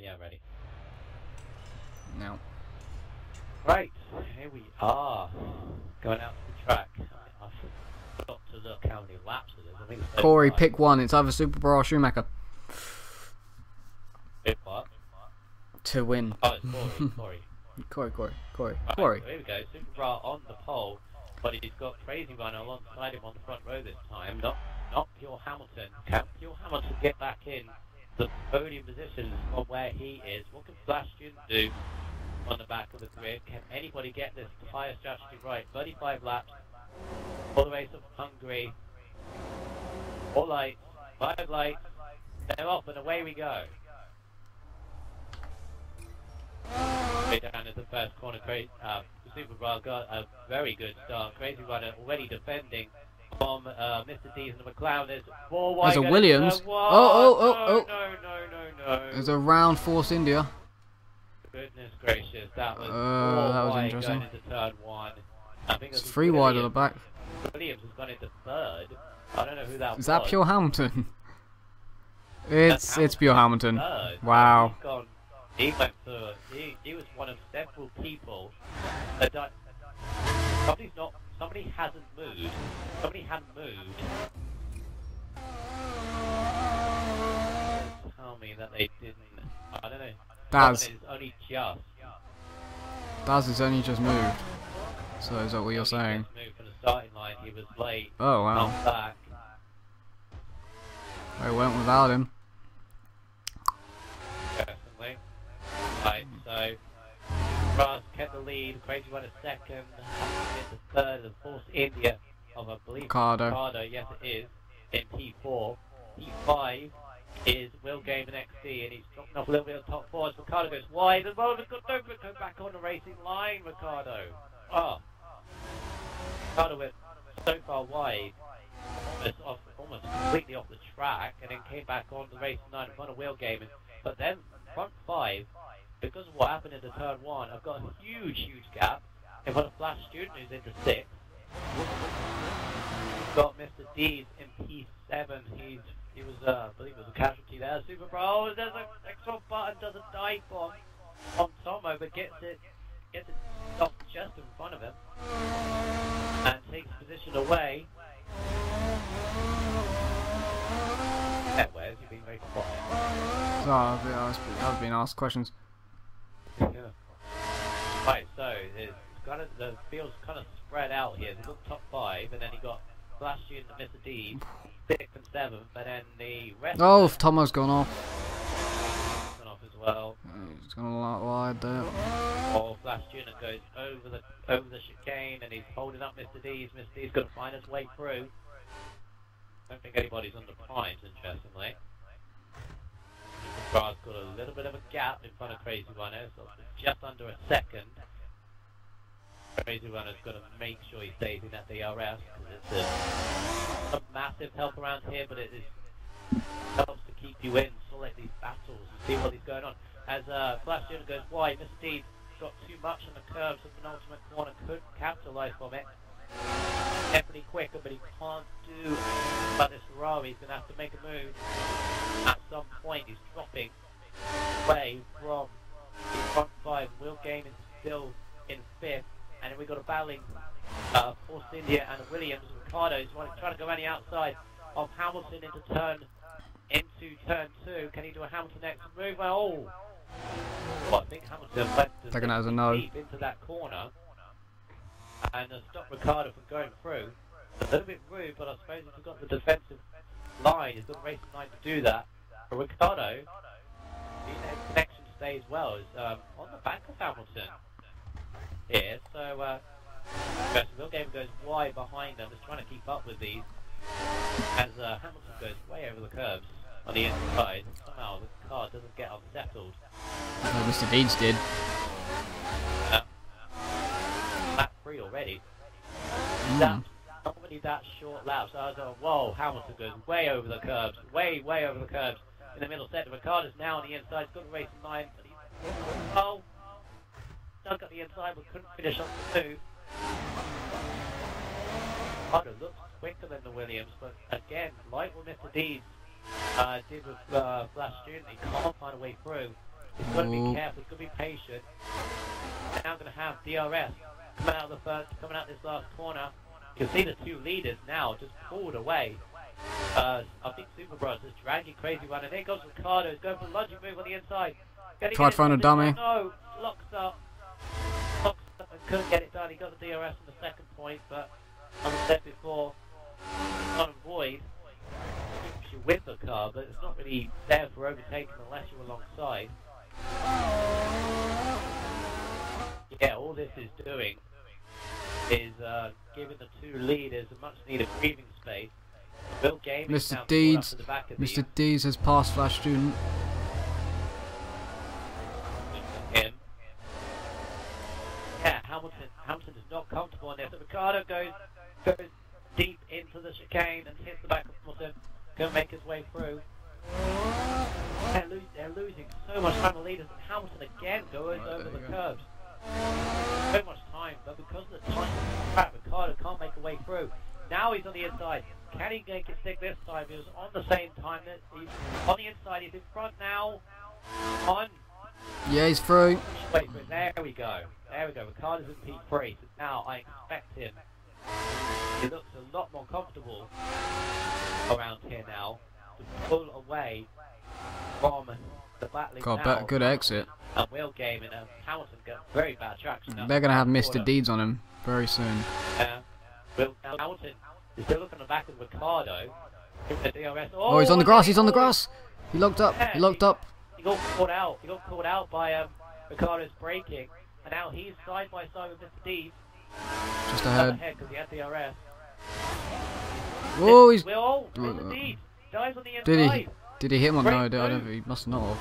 Yeah, ready. Now. Right, here we are. Going out to the track. I forgot to look how many laps it is. I think it's Corey, 35. pick one. It's either Super or Schumacher. Pick what? To win. Oh, it's Corey. Corey. Right, so here we go. Super Bra on the pole, but he's got Crazy Runner alongside him on the front row this time. Not Pure Hamilton. Can Pure Hamilton get back in the podium position on where he is? What can Flash Student do on the back of the grid? Can anybody get this tyre strategy right? 35 laps for the race of Hungary. 4 lights, 5 lights. They're off and away we go. Way down at the first corner, Super Bra got a very good start. Crazy Runner already defending from Mr. D's and the McLaren. There's 4 wide. There's a Williams. Oh. No. There's a round Force India. Goodness gracious, that was 4 that was wide interesting. going into turn 1. I think It's it was 3 wide at the back. Williams has gone into 3rd. I don't know who that was. Is that Pure Hamilton? It's Pure Hamilton. 3rd. Wow. He went third. He was one of several people that died. Somebody hasn't moved. Tell me that they didn't. I don't know. Daz. Only just. Daz has only just moved. So is that what you're saying? He moved from the starting line. He was late. Oh wow. Not back. I went without him. Personally. Right, so Ross kept the lead, Crazy Runner second, Hamilton the third, and Force India of I believe Ricardo, yes it is, in P4. P5 is Will Game and XD, and he's dropping off a little bit of top 4 as Ricardo goes wide, and Rollins got no but go back on the racing line, Ricardo. Oh. Ricardo went so far wide, almost completely off the track, and then came back on the racing line in front of Will Game, but then front 5, because of what happened into turn 1, I've got a huge gap in front of Flash Student, who's into 6th. We've got Mr. D's in P7. He was, I believe, it was a casualty there. Super Bro, there's an extra button, doesn't dive on Tomo, but gets it stopped just in front of him and takes position away. Where's he being very quiet? So I've been asked questions. Yeah. Right, so the field's kind of spread out here. We've got top 5, and then you got Flash Student and Mr. D, 6th and 7th, and then the rest. Oh, Tomo's gone off. Gone off as well. He's gone a lot wide there. Oh, Flash Student goes over the chicane, and he's holding up Mr. D's. Mr. D's got to find his way through. I don't think anybody's on the primes, interestingly. Bra's got a little bit of a gap in front of Crazy Runner, so just under a second. Crazy Runner's got to make sure he stays in that DRS, because it's a massive help around here, but it helps to keep you in, select these battles, and see what is going on. As Flash Student goes wide, Mr. D's got too much on the curves of the penultimate corner, couldn't capitalise from it. Definitely quicker, but he can't do. But this Ferrari's going to have to make a move. At some point, he's dropping away from the front 5. Will Game is still in 5th, and then we've got a battling Force India and Williams. Ricardo's trying to go around the outside of Hamilton into turn 2. Can he do a Hamilton next move? Oh, well, I think Hamilton went Taken that as a no. deep into that corner and stopped Ricardo from going through. A little bit rude, but I suppose if you've got the defensive line, he's got the racing line to do that. For Ricardo, his connection stays well. Is on the back of Hamilton here, so Will Game goes wide behind them, just trying to keep up with these. as Hamilton goes way over the curbs on the inside. Somehow the car doesn't get unsettled. Oh, Mr. Deeds did. Lap 3 already. Mm. That's not really that short lap. So I was like, whoa, Hamilton goes way over the curbs. Way over the curbs. In the middle sector. Ricardo's now on the inside. He's got the racing line. But he's stuck at the inside but couldn't finish on the 2. Ricardo looks quicker than the Williams, but again, like what Mr. Deeds did with Flash Student, he can't find a way through. He's got to be careful, he's got to be patient. And now going to have DRS coming out of the first, coming out this last corner. You can see the 2 leaders now just pulled away. I think Superbros is dragging Crazy One, and there goes Ricardo. He's going for a lunging move on the inside. Tried to find a dummy. No, locks up and couldn't get it done. He got the DRS on the second point, but as I said before, not a void. You win the car, but it's not really there for overtaking unless you're alongside. Yeah, all this is doing is giving the 2 leaders a much needed breathing space. Will Gaming Mr. Deeds, Mr. Deeds has passed Flash Student. Him. Yeah, Hamilton is not comfortable on this. So Ricardo goes deep into the chicane and hits the back of Hamilton. Can make his way through. They're losing so much time. The leaders, and Hamilton again goes over the curbs. So much time, but because of the time, Ricardo can't make a way through. Now he's on the inside. Can he make it stick this time? He was on the same time. He's on the inside. He's in front now. On. Yeah, he's through. Wait, there we go. There we go. Ricardo's in P3. So now I expect him. He looks a lot more comfortable around here now to pull away from the battling. Got good exit. And Will Game and Hamilton got very bad traction. They're going to have Mr. Deeds on him very soon. Hamilton is still looking on the back of Ricardo. The DRS. Oh, he's on the grass. He's on the grass. He locked up. Yeah, he locked up. He got caught out. He got caught out by Ricardo's braking, and now he's side by side with Mr. Deeds. Just ahead. Because he had DRS. Oh, he's. Mr. Deeds dies on the inside. Did he hit him? No, I don't. He must not have.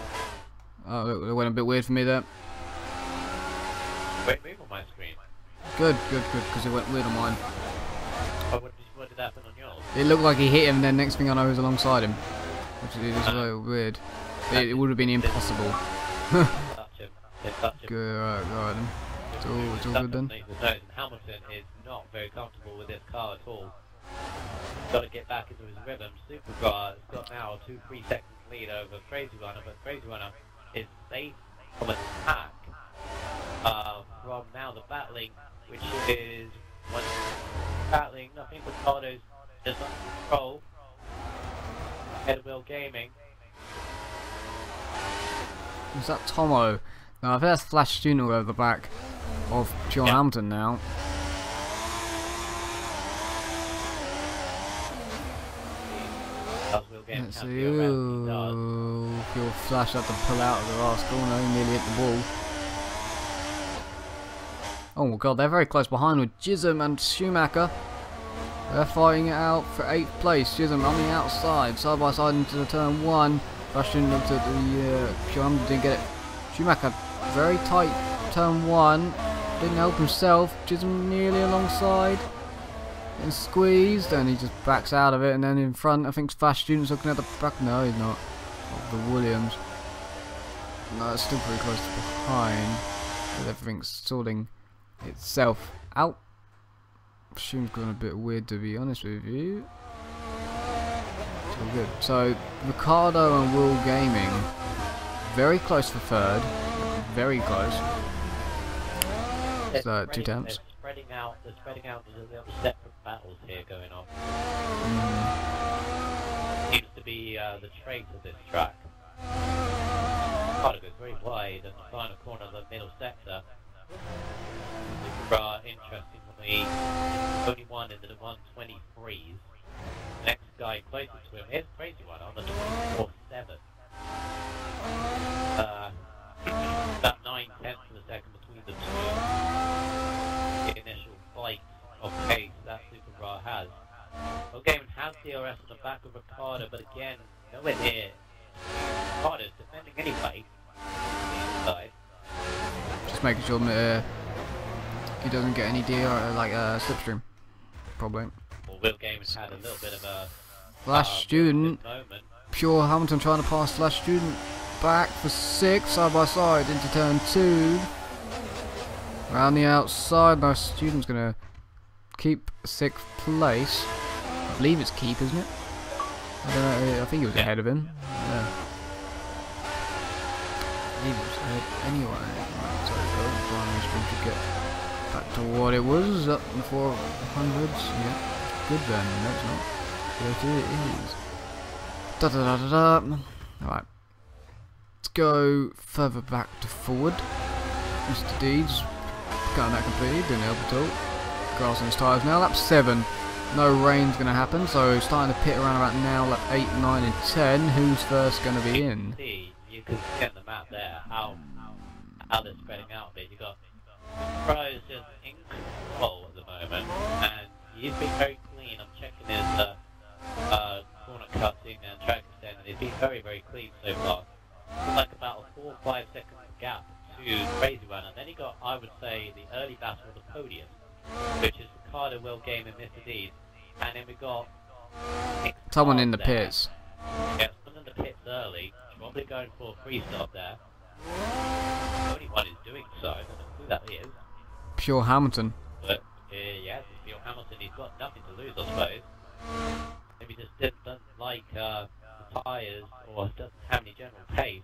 Oh, look, it went a bit weird for me there. Great move on my screen. Good, because it went weird on mine. Oh, what did happen on yours? It looked like he hit him, and then next thing I know, he was alongside him. Which is very weird. It would have been impossible. Touch him. Good, right then. It's all good then. Hamilton is not very comfortable with this car at all. He's got to get back into his rhythm. Supercar has got now a 2-3 second lead over Crazy Runner, but Crazy Runner is safe from attack from now the battling, which is one battling. I think Ricardo's just under control. Head of Will Gaming. Is that Tomo? No, I think that's Flash Student over the back of John Hamilton now. Let's see. Your Flash had to pull out of the last corner, nearly hit the ball. Oh my god, they're very close behind with Jism and Schumacher. They're fighting it out for 8th place. Jism on the outside, side by side into the turn 1. Flash Student looked at the Hamilton, didn't get it. Schumacher very tight turn 1, didn't help himself. Jism nearly alongside. And squeezed, and he just backs out of it, and then in front I think Flash Student's looking at the back. No, he's not. The Williams. No, it's still pretty close to behind. But everything's sorting itself out. Student's gone a bit weird, to be honest with you. It's all good. So Ricardo and Will Gaming very close for 3rd. Very close. So 2 temps. They're spreading out the separate battles here going on. Seems to be the trait of this track. Ricardo goes very wide in the final corner of the middle sector. Interestingly, only one in the 123s. The next guy closest to him is Crazy One on the 24.7. About 9/10 of a second between the two. The initial bite of pace that Superbra has. Well, Gaiman has DRS on the back of Ricardo, but again, nowhere near. Ricardo's defending anyway. Inside. Just making sure he doesn't get any slipstream. Probably. Well, Will Gaiman had a little bit of a Flash Student. moment. Pure Hamilton trying to pass Flash Student back for 6, side by side into turn 2. Around the outside, now Student's gonna keep 6th place. I believe it's keep, isn't it? I don't know. I think he was ahead of him. Yeah. I believe he was ahead anyway. Right, so the primary stream should get back to what it was up in the 400s. Yeah, good then. No, it's not. But it is. Da da da da da. Alright. Let's go further back to forward. Mr. Deeds got that completed, didn't help at all. Grass on his tyres now, lap 7. No rain's going to happen, so starting to pit around about now, lap 8, 9 and 10. Who's first going to be in? You can see on the map there how they're spreading out a bit. You've got Pros just in control at the moment, and he's been very clean. I'm checking his corner cutting and track extent, and he's been very, very clean so far. It's like about a 4 or 5 second gap to Crazy One, and then he got, I would say, the early battle of the podium, which is Ricardo, Will Game and Mr. Deed, and then we got someone in the there. pits. Yeah, someone in the pits early, probably going for a free stop there. The only one who's doing so, I don't know who that is. Pure Hamilton. But yes, it's Bill Hamilton. He's got nothing to lose, I suppose. Maybe just doesn't like the tyres, or doesn't have any general pace.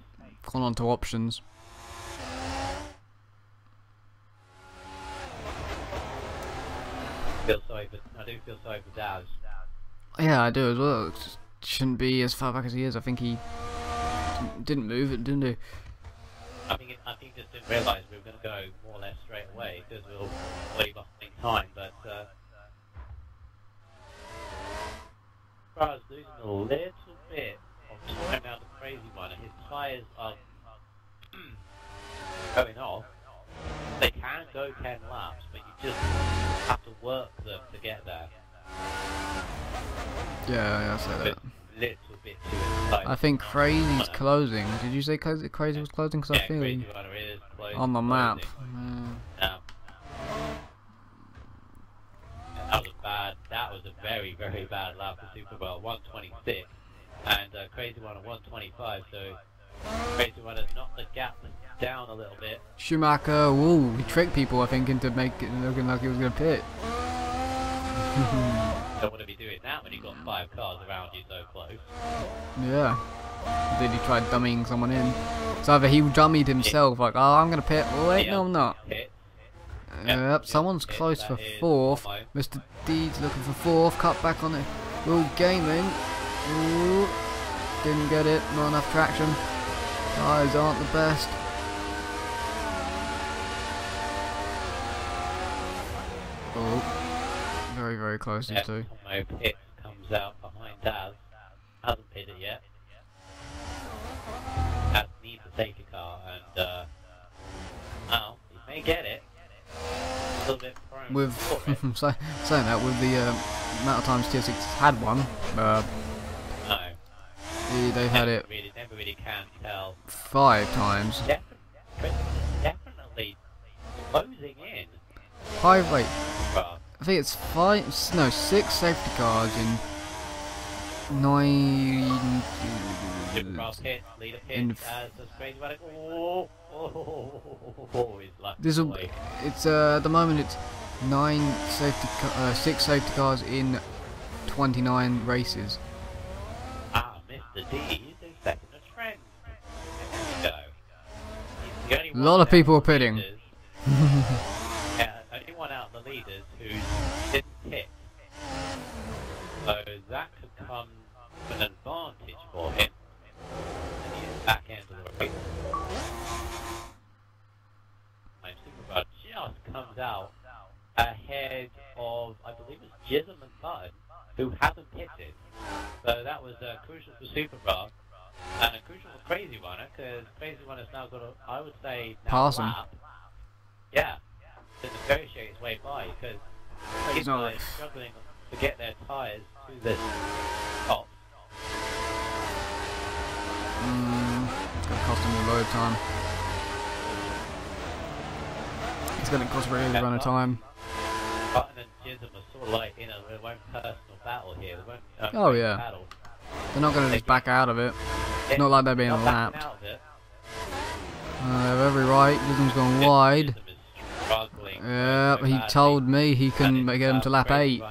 Gone on to options. I do feel sorry for Daz. Yeah, I do as well. It just shouldn't be as far back as he is. I think he didn't move it, didn't he? I think he just didn't realise we were going to go more or less straight away because we were way behind time. But Sparrow's losing a little bit of time now. The Crazy One, and his tyres are going off. They can go 10 laps, but you just have to work them to get there. Yeah, I say that. Little bit too inside. I think Crazy's closing. Did you say Crazy was closing? Because I feel Crazy Runner is closing, on the map. That was a very, very bad lap for Super Bowl 126, and Crazy Runner 125. So Crazy Runner knocked the gap down a little bit. Schumacher, woo, he tricked people, I think, into making it looking like he was going to pit. Don't want to be doing that when you've got 5 cars around you so close. Yeah. Then he tried dummying someone in. So either he dummied himself, like, oh, I'm going to pit. Well, wait, no, I'm not. Yep, someone's close for 4th. Mr. Deeds looking for 4th. Cut back on it. Will Gaming. Ooh. Didn't get it. Not enough traction. Tyres aren't the best. Oh. Very, very close, these two. My pit comes out behind Daz. Hasn't pitted yet. Daz needs a safety car, and now he may get it. A little bit prone. With saying that, with the amount of times Tier 6 has had one, no, they've had it never really can tell. 5 times. Definitely closing in. 5, wait. Well, I think it's 5, no, 6 safety cars in 9. pit, leader pit, In that's crazy about it. He's lucky. This will. It's at the moment it's 6 safety cars in 29 races. Mr. D is second a trend. There you go. He's the only A lot of people are pitting. leaders. Yeah, only one out of the leaders who didn't pit. So that could come with an advantage for him. And he's back end of the race. My Superbug just comes out ahead of, I believe it's Jism and Bud, who hasn't pitted. So that was crucial for Superbug, and a crucial for Crazy Runner, because Crazy Runner's now got a, I would say, now Pass him. lap. Yeah, to negotiate his way by, because Crazy not Runner like- is struggling to get their tyres to this top. It's going to cost him a load of time. It's going to cost really a run of time. Button and Jism are sort of like in their own personal battle here. Oh yeah. Battle. They're not going to just back out of it. It's not like they're being lapped. They have every right. Jism's gone wide. Yeah, he told me he couldn't get him to lap 8.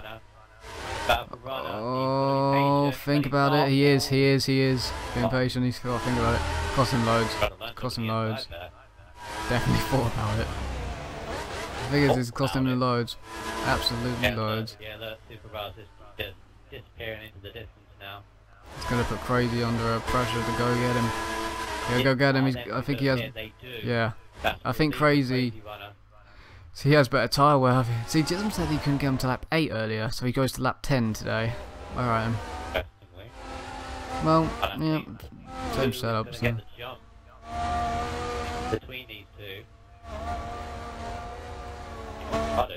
Oh, think about it. He is. Being patient, he's got to think about it. Cost him loads. Cost him loads. Definitely thought about it. The thing is, it's cost him loads. Absolutely loads. Yeah, the Superbars is just disappearing into the distance now. It's going to put Crazy under pressure to go get him. Yeah, go get him. I think he has. Yeah, I think Crazy. So he has better tyre wear. See, Jism said he couldn't get him to lap 8 earlier, so he goes to lap 10 today. Alright. Well, yeah, same setup. So. Between these two. Oh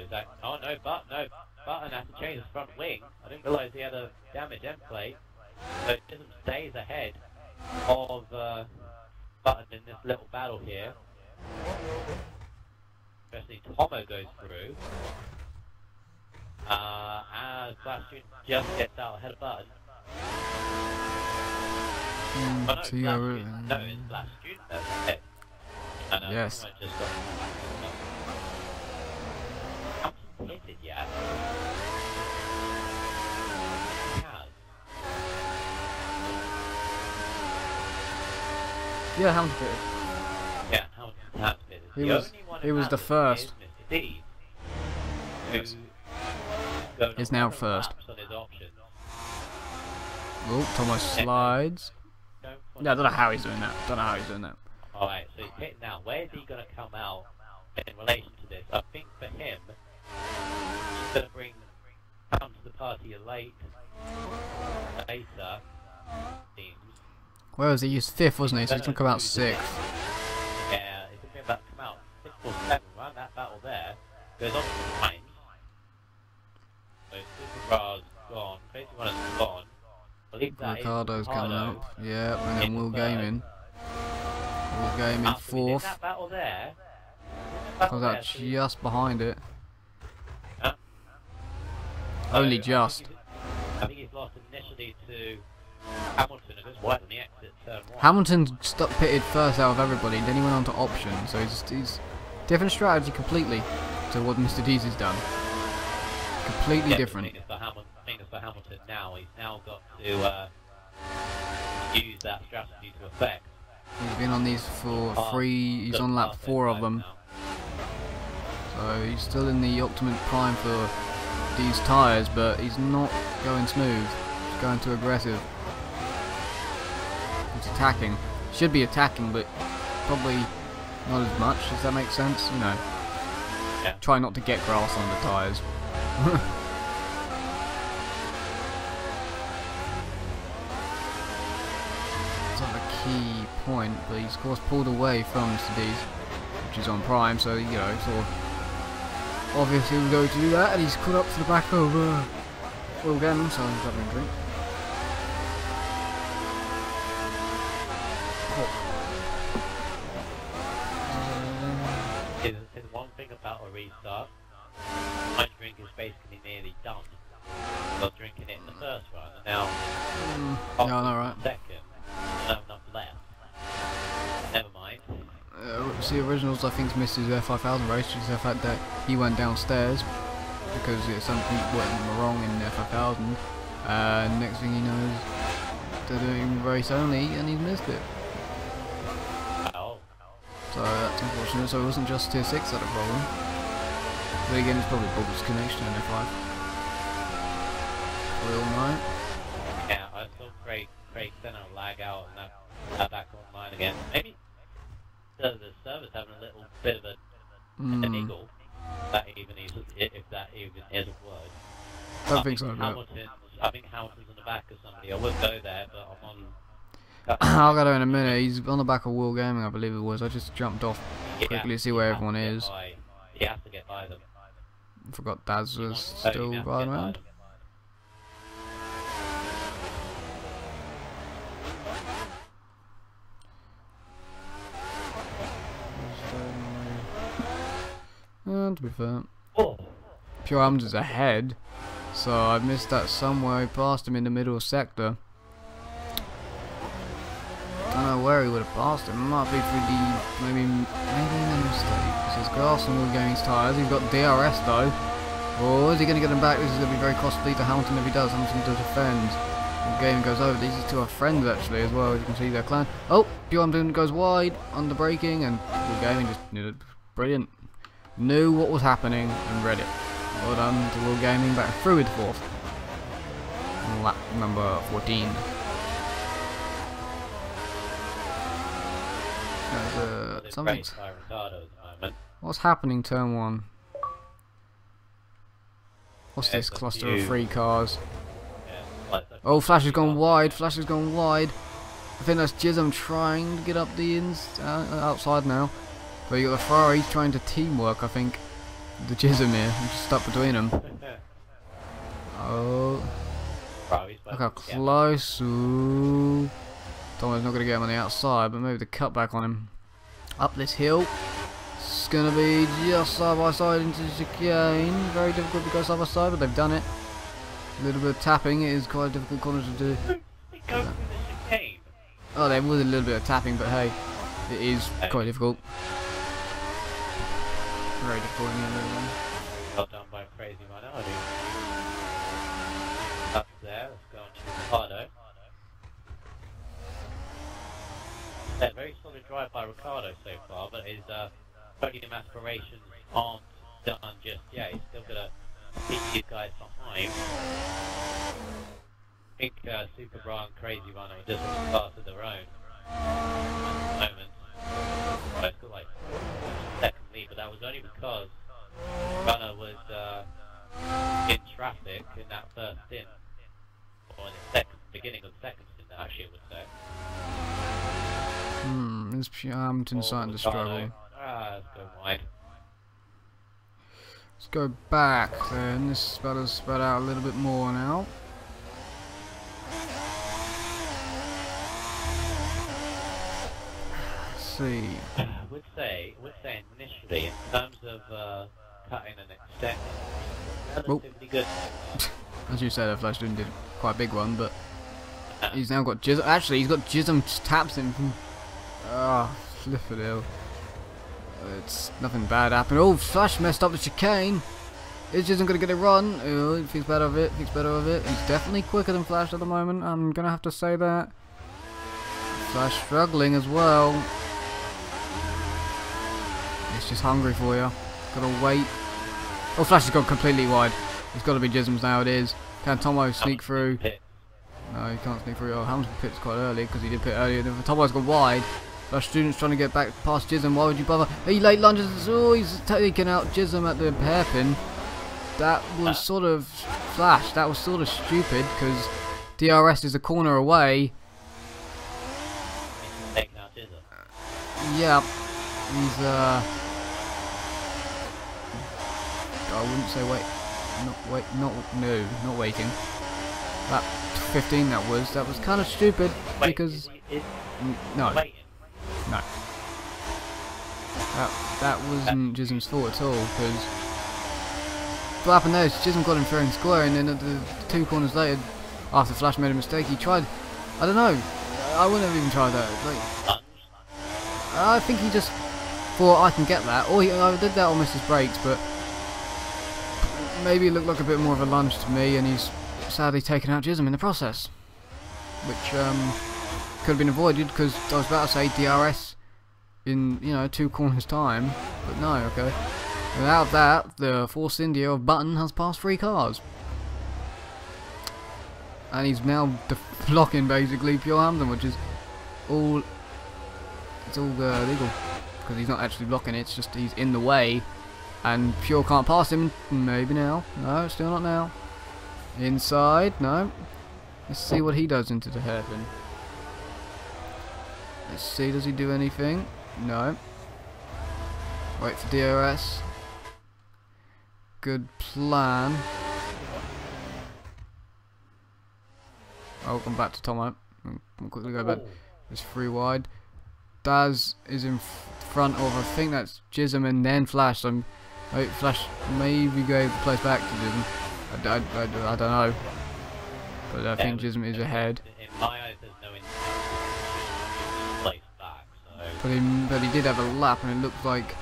no, Button has to change his front wing. I didn't realise he had a damaged end plate. So Jism stays ahead of Button in this little battle here. Especially Tomo goes through. As Flash Student just gets out ahead of Button. Oh no, it's Flash Student that's ahead. And yes. Tomo just got... Haven't hit it yet. He has. Yeah, Hamilton did. Yeah, Hamilton has been. He was the first. Yes. Is now first. Oh, Thomas slides. Yeah, I don't know how he's doing that. Alright, so he's hitting now. Where is he going to come out in relation to this? I think for him, he's going to come to the party later. Seems. Where was he? He was 5th, wasn't he? So he's going to come out 6th. Yeah, he's going to come out 6th or 7th, right? That battle there goes on to the times. So Superbar's gone, Crazy One is gone. Ricardo's coming up. Yeah, and then Will Gaming. Will Gaming 4th. That battle there. Comes out just behind it. Only just. I think he's lost initially to Hamilton, who goes wide on the exit turn 1. Hamilton pitted first out of everybody, and then he went on to option, so he's different strategy completely to what Mr. D's has done. Completely different. The thing is for Hamilton now, he's now got to use that strategy to effect. He's been on these for 3, he's on lap 4 of them. So he's still in the optimum prime for these tyres, but he's not going smooth. He's going too aggressive. He's attacking. Should be attacking, but probably not as much. Does that make sense? You know. Yeah. Try not to get grass on the tyres. It's not a key point, but he's of course pulled away from Mr. D's, which is on prime, so you know, sort of obviously we're going to do that, and he's caught up to the back of Will Gannon, so I'm having a drink. There's one thing about a restart. My drink is basically nearly done. I was drinking it in the first run, and now yeah, I know, right? Second, I don't have enough left. Never mind. See, Originals I think missed his F5000 race due to the fact that he went downstairs because something went wrong in the F5000. Next thing he knows, they're doing race only, and he's missed it. Oh. So that's unfortunate. So it wasn't just tier 6 that had a problem. But again, it's probably Bubbles connection in F5. Real night. Yeah, I saw Craig Senna lag out and now back online again. Maybe the server's having a little bit of an eagle. That even is, if that even is a word. Don't think so. I think Hamilton's on the back of somebody. I would go there, but I'm on. I'll go there in a minute. He's on the back of Will Gaming, I believe it was. I just jumped off quickly to see where everyone is. He has to get by them. I forgot Daz was still riding around. to be fair. Oh. Pure Arms is ahead, so I missed that somewhere past him in the middle sector. Don't know where he would have passed him. Might be through the maybe a mistake. This is Grass and Will Gaming's tyres. He's got DRS though. Or is he going to get him back? This is going to be very costly to Hamilton if he does. Hamilton does defend. Will Gaming goes over. These two are friends actually as well. As you can see, their clan. Oh, Pure Arms goes wide under braking, and Will Gaming just brilliant. Knew what was happening and read it. Well done to Will Gaming, back through with fourth. Lap number 14. Something's... What's happening turn 1? What's this cluster of 3 cars? Oh, Flash has gone wide, Flash has gone wide. I think that's Jism trying to get up the outside now. But you got the Ferrari trying to teamwork, I think. The Jism here, I'm just stuck between them. Oh. Look how close. Ooh. Tomo's not going to get him on the outside, but maybe the cutback on him. Up this hill. It's going to be just side by side into the chicane. Very difficult to go side by side, but they've done it. A little bit of tapping. It is quite a difficult corner to do. Oh, there was a little bit of tapping, but hey, it is quite difficult. Very difficult in the end of the run. Well done by Crazy Minority. Up there, let's go on to Ricardo. A very solid drive by Ricardo so far, but his podium aspirations aren't done just yet. He's still got to beat these guys behind. I think Super Bra and Crazy Runner are just on the path of their own at the moment. Well, it's got like second lead, but that was only because Runner was in traffic in that first stint, or in the beginning of the second stint, actually, I would say. This Hamilton's starting to struggle. Let's go wide. Let's go back then. This is better spread out a little bit more now. Let's see. I would say initially, in terms of cutting and extending, relatively good. As you said, Flash did quite a big one, but he's now got Jism. Actually, he's got Jism taps him from. Ah, flippin' it's nothing bad happened. Oh, Flash messed up the chicane. Is Jism gonna get a run? Oh, he thinks better of it. Thinks better of it. He's definitely quicker than Flash at the moment. I'm gonna have to say that. Flash struggling as well. It's just Hungary for you. Gotta wait. Oh, Flash has gone completely wide. It's got to be Jism's now. It is. Can Tomo sneak through? No, he can't sneak through. Oh, Hamilton pits quite early because he did pit earlier. Tomo's gone wide. Flash student's trying to get back past Jism. Why would you bother? He late lunges. Oh, he's taking out Jism at the hairpin. That was sort of Flash. That was sort of stupid because DRS is a corner away. Yeah, he's I wouldn't say not waiting. That 15 that was kind of stupid because no. That wasn't Jism's fault at all because what happened there is Jism got him fair and square, and then at the 2 corners later, after Flash made a mistake, he tried. I don't know. I wouldn't have even tried that. Like, I think he just thought I can get that, or he did that or missed his brakes, but maybe it looked like a bit more of a lunge to me, and he's sadly taken out Jism in the process, which could have been avoided because I was about to say DRS in 2 corners time, but no, okay. Without that, the Force India of Button has passed 3 cars, and he's now blocking basically Pure Hamilton, which is all legal because he's not actually blocking it. It's just he's in the way. And Pure can't pass him. Maybe now. No, still not now. Inside. No. Let's see what he does into the hairpin. Let's see, does he do anything? No. Wait for DRS. Good plan. I'll come back to Tomo. We'll quickly go back. It's 3 wide. Daz is in front of, I think that's Jism and then Flash. So Wait, Flash maybe gave the place back to Jism. I don't know. But I think Jism is ahead. In my eyes, there's no place back, so... But he did have a lap, and it looked like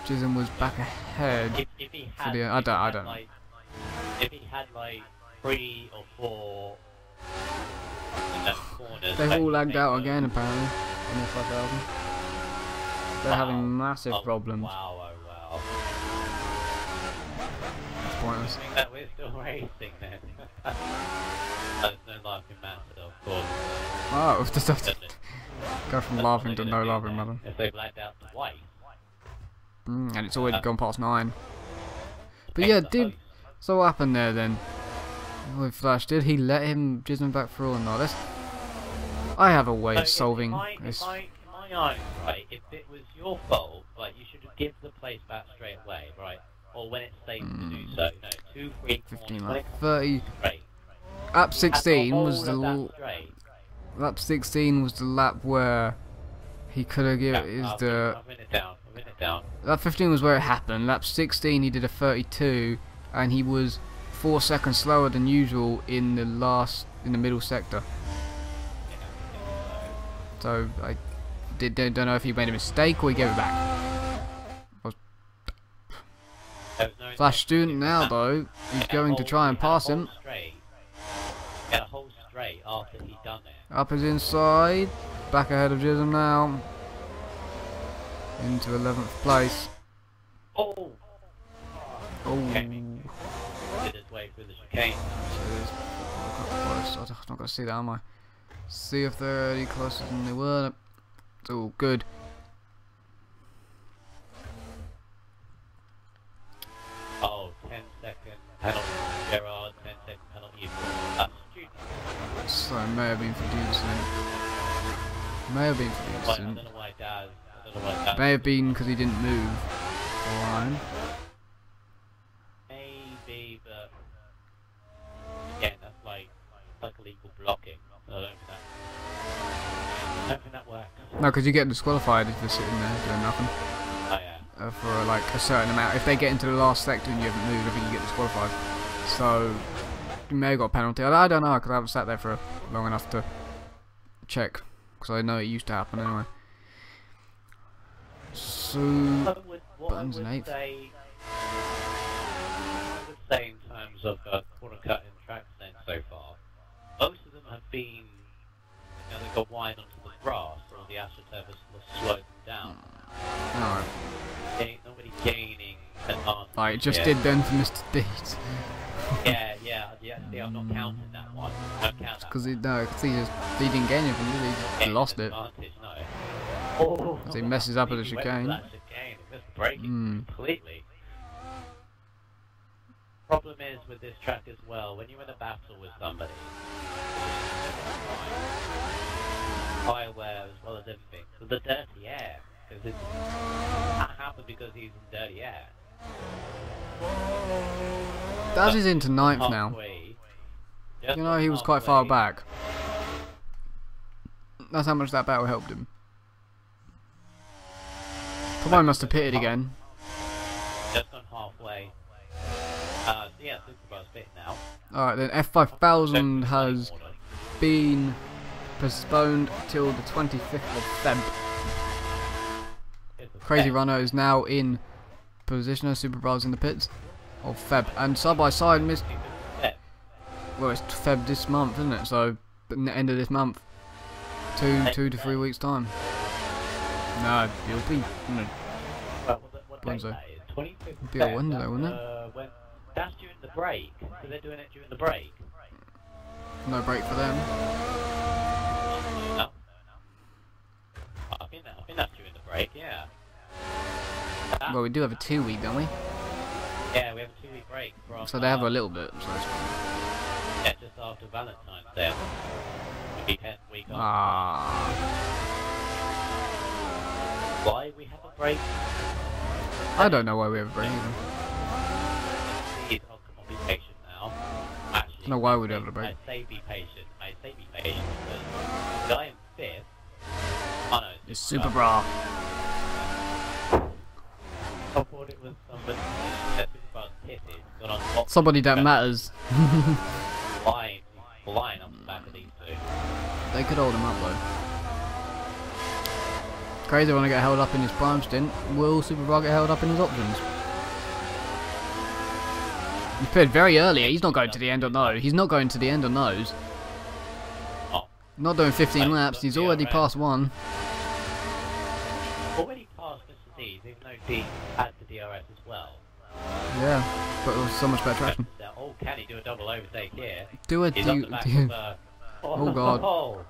Jism was back ahead. If he had, I don't know. Like, if he had like 3 or 4 corners... They've all lagged out again, apparently, on the 5000. They're having massive problems. Wow, oh wow. That's pointless. I think that we're still racing then. There's no laughing matter, of course. Oh, just have to go from laughing to no laughing matter. If they've lagged out twice. And it's already gone past 9. But yeah, so what happened there then? With Flash, did he let him Jism back through or not? I have a way of solving this. In my eyes, right, if it was your fault, like, you should give the place back straight away, right? Or when it's safe to do so. No, 2, 3 15, corners, like 30. straight. Lap 16 was the lap 16 was the lap where he could have given I've written it down. Lap 15 was where it happened. Lap 16 he did a 32, and he was 4 seconds slower than usual in the middle sector. So I don't know if he made a mistake or he gave it back. Flash Student now though, he's going to try and pass him. Get a whole straight after he's done it. Up is inside, back ahead of Jism now. Into 11th place. Oh! Okay. Did his way through the chicane. I'm not going to see that, am I? See if they're any closer than they were. It's all good. Oh, 10-second penalty for Gerard, 10-second penalty for Student. So it may have been for Dudson. May have been for Dudson. I don't know why Daz. May have been because he didn't move the line. Maybe, but again, that's like illegal blocking. So I don't think that works. No, because you get disqualified if you're sitting there doing nothing. Oh yeah. For like a certain amount. If they get into the last sector and you haven't moved, I think you get disqualified. So you may have got a penalty. I don't know because I haven't sat there for long enough to check. Because I know it used to happen anyway. So Buttons in 8th. I would say in terms of corner cutting track then so far, most of them have been, you know, they got wide onto the grass, or the AstroTurf has slowed them down. No. Nobody gaining advantage. Like it just did then for Mr. Deeds. yeah, see, I'm not counting that one. I don't count that. Because he didn't gain anything, did he? He lost it. Oh, he messes up at the chicane. It's breaking completely. Problem is with this track as well, when you're in a battle with somebody, fireware as well as everything, so the dirty air, because that happened because he's in dirty air. Daz is into 9th now. You know, he was quite far back. That's how much that battle helped him. Probably must have pitted again. Just gone halfway. Yeah, Superbar's pitted now. Alright then, F5000 has been postponed till the 25th of Feb. Crazy Runner is now in position as Superbar's in the pits of Feb. And side by side missed. Well, it's Feb this month, isn't it? So, the end of this month. 2 to 3 weeks time. No, it'll be Wednesday. It'll be a Wednesday, wouldn't it? That's during the break. So they're doing it during the break. No break for them. No. I think that's during the break. Yeah. Well, we do have a 2-week, don't we? Yeah, we have a 2-week break. From, so they have a little bit. So yeah, just after Valentine's Day. Week off. Why we have a break? I don't know why we have a break either. Oh, come on, be patient now. Actually, I don't know why we'd have a break. I say be patient because the guy in 5th. Oh no, it's Super Bra. I thought it was somebody that Superbug pitted, got on top. Somebody that matters. Flying on the back of these two. They could hold him up though. Crazy when I get held up in his prime stint. Will Superbug get held up in his options? He pitted very early. He's not going to the end on those. He's not going to the end on those. Oh. Not doing 15 laps. He's already past one. Already passed Mr. D's, even though D had the DRS as well. Yeah, but it was so much better traction. Oh, can he do a double overtake here? Oh god.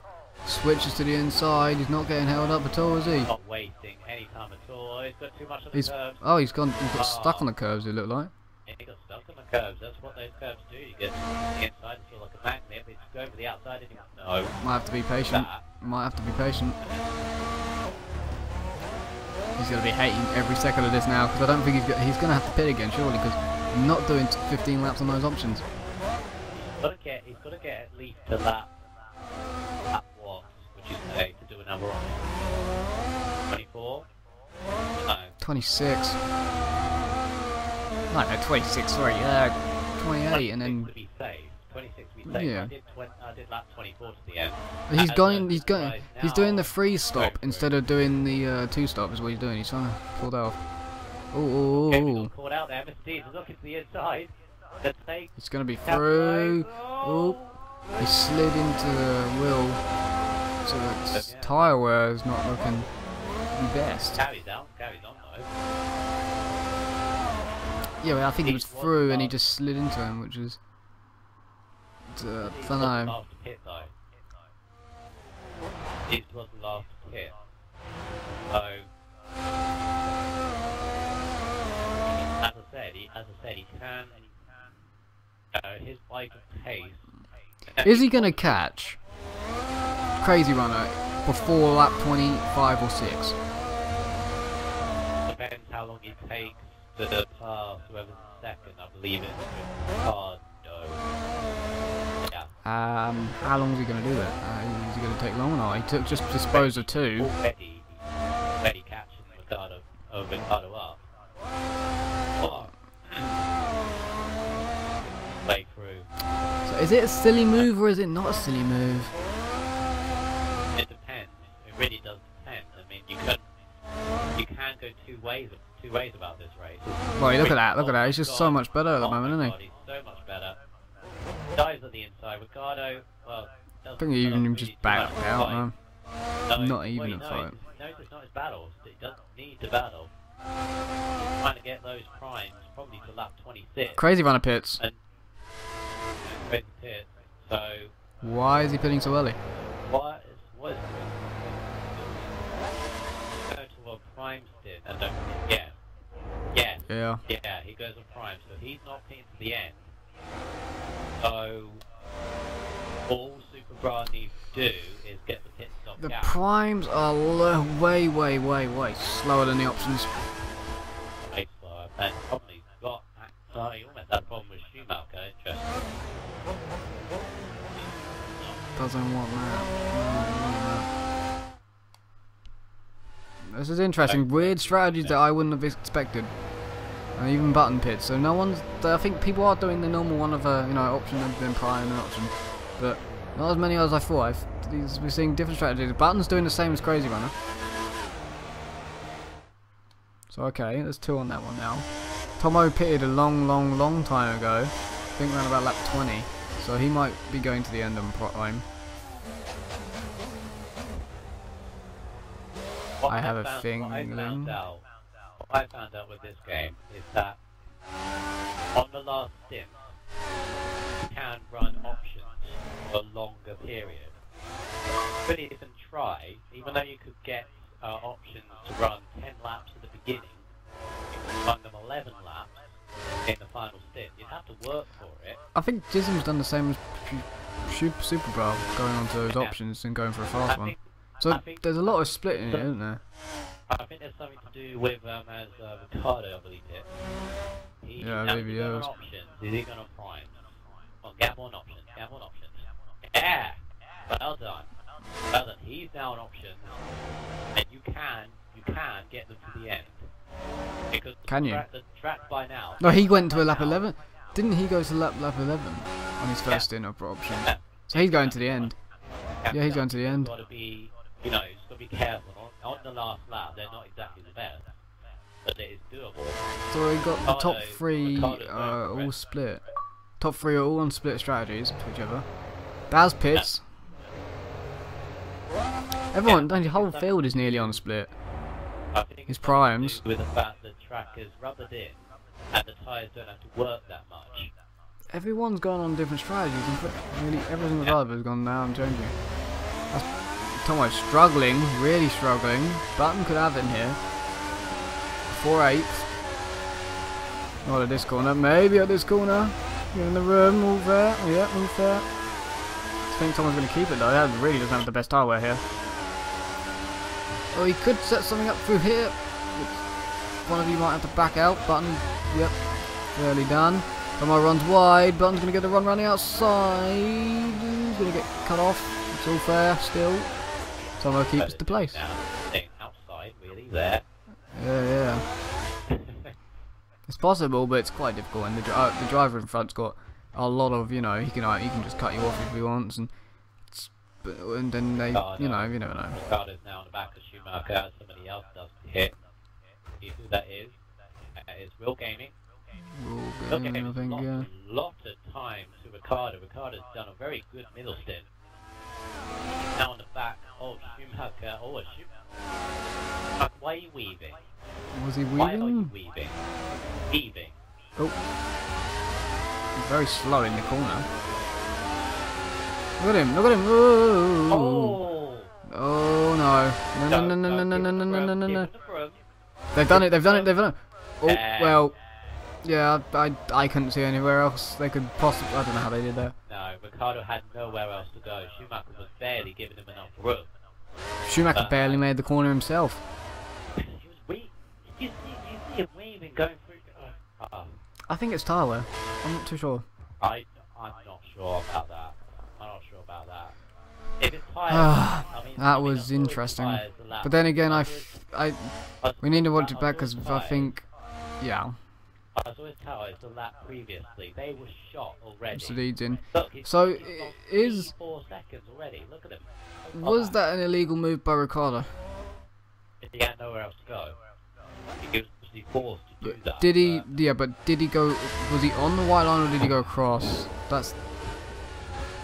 Switches to the inside. He's not getting held up at all, is he? Not wasting any time at all. He's got too much on the curves. Oh, he's got stuck on the curves, it looked like. Yeah, he got stuck on the curves. That's what those curves do. You get to the inside, it's sort of like a magnet, but it's go over the outside anyway. No. Might have to be patient. Might have to be patient. He's going to be hating every second of this now, because I don't think he's going to have to pit again, surely, because he's not doing 15 laps on those options. He's got to get at least to lap what, would you say, to do another option? 24? No. 26. No, 26, sorry, 28, and then... to be safe. 26 to be safe. Yeah. I did lap 24 to the end. He's doing the freeze stop instead of doing the two stop is what he's doing. He's trying to pull that off. Oh, caught out there. Mr. D's is looking to the inside. It's going to be through. Oh, he slid into the wheel. So its tyre wear is not looking the best. Carries on though. Yeah, but I think he was through and he just slid into him, which is... I don't know. This was the last hit. So, as I said, he can. His bike of pace. Is he going to catch Crazy Runner before lap 25 or 6? Depends how long it takes to pass whoever's in second. I believe it's Ricardo. Yeah. How long is he going to do that? Is he going to take long or not? He took just disposed of two. Already catching Ricardo up. Play through. So is it a silly move or is it not a silly move? It depends. It really does depend. I mean, you can go two ways about this race. Well, look at that. He's just so much better at the moment, isn't he? He's so much better. Dives at the inside. Ricardo, well, I think he even just backed out, man. Not even a fight. No, it's not his battles. He doesn't need to battle. He's trying to get those primes probably to lap 26. Crazy Runner pits. And, crazy pits. So. Why is he pitting so early? What is go to a prime stint and don't yeah, he goes on prime, so he's not pitting to the end. So all Superbra needs to do is get the pit stop. The primes are way slower than the options. Way slower, and probably got he almost had a problem with Schumacher. Interesting. Doesn't want that. This is interesting. Weird strategies that I wouldn't have expected. And even button pits. So no one's. I think people are doing the normal one of option and then prime and option, but not as many as I thought. We're seeing different strategies. Button's doing the same as Crazy Runner. So okay, there's two on that one now. Tomo pitted a long time ago. I think around about lap 20. So he might be going to the end on prime. I have a feeling. What I found out with this game is that on the last stint, you can run options for a longer period. But even try, even though you could get options to run 10 laps at the beginning, you could run them 11 laps in the final stint. You'd have to work for it. I think Jism's done the same as Superbra, going on to those options and going for a fast one. So there's a lot of splitting in it, isn't there? I think there's something to do with as Ricardo, I believe it. Yeah, maybe he is. Options. Is he going to prime? Well, gamble on options. Yeah! Well done. He's now on options, and you can get them to the end. Because Can you? The track by now. No, he went to a lap 11. Didn't he go to lap 11 on his first stint of option? Yeah. So he's going to the end. Yeah, he's going to the end. Got to be, you know, just got to be careful. On the last lap, they're not exactly the best, but it is doable. So we got the top three Ricardo's all split. Top three are all on split strategies, whichever. That's pits. Everyone, the whole field is nearly on split. I think His primes. with the fact that the track is rubbered in, and the tyres don't have to work that much. Everyone's gone on different strategies, and really every single driver has gone now and changing. Tomo's struggling, really struggling. Button could have it in here. 4/8. Not at this corner, maybe at this corner. Get in the room, move there. Yeah, move there. I think someone's going to keep it though. That really doesn't have the best tyre wear here. Oh, he could set something up through here. One of you might have to back out. Button, yep, fairly done. Tomo runs wide. Button's going to get the run the outside. He's going to get cut off. It's all fair still. Tomo keeps the place. Outside, really, there. Yeah. It's possible, but it's quite difficult. And the driver in front's got a lot of, you know, he can just cut you off if he wants, and then they, you never know. Ricardo's now on the back of Schumacher, as somebody else does to hit. See who that is? It's Real Gaming. Real Gaming I think, yeah. A lot of time to Ricardo. Ricardo's done a very good middle stint. Now on the back of Schumacher. Oh, Schumacher. Why are you weaving? Was he weaving? Why are you weaving? Weaving. Oh. He's very slow in the corner. Look at him, look at him. Ooh. Oh no. They've done it. Oh, well, yeah, I couldn't see anywhere else they could possibly, I don't know how they did that. No, Ricardo had nowhere else to go. Schumacher was barely giving him enough room. Schumacher barely made the corner himself. He was weak. You see him waving, going through. I think it's tyre wear. I'm not too sure. I'm not sure about that. If it's tyre, that was interesting. But then again, we need to watch it back because I think, yeah. I saw his tower, it's the lap previously. They were shot already. So leads in. Look, so is 4 seconds already. Look at him. Was that an illegal move by Ricardo? He had nowhere else to go. He was forced to do that. Did he? Yeah, but did he go? Was he on the white line or did he go across? That's.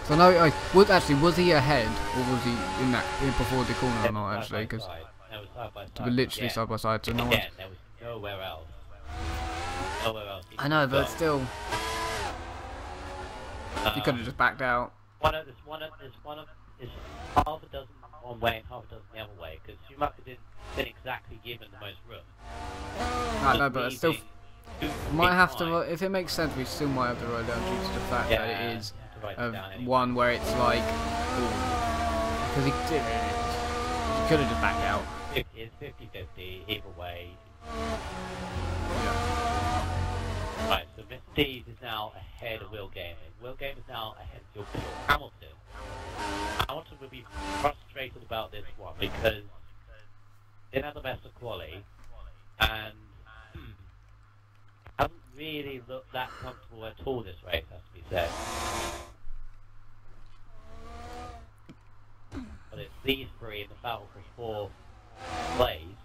So no, was he ahead or was he in that before the corner or not? Actually, because they were literally side by side. So no one. Again, there was nowhere else. I know, but still, he could have just backed out. There's half a dozen one way and half a dozen the other way, because Schumacher didn't exactly give him the most room. I know, but still, might have to. If it makes sense, we still might have to write down due to the fact that it is one where it's like, because he could have just backed out. It's 50-50 either way. Yeah. Right, so Mr. Dees is now ahead of Will Gaming. Will Gaming is now ahead of Hamilton. Hamilton will be frustrated about this one because they didn't have the best of quality and hasn't really looked that comfortable at all this race, has to be said. But it's these three in the battle for 4th place.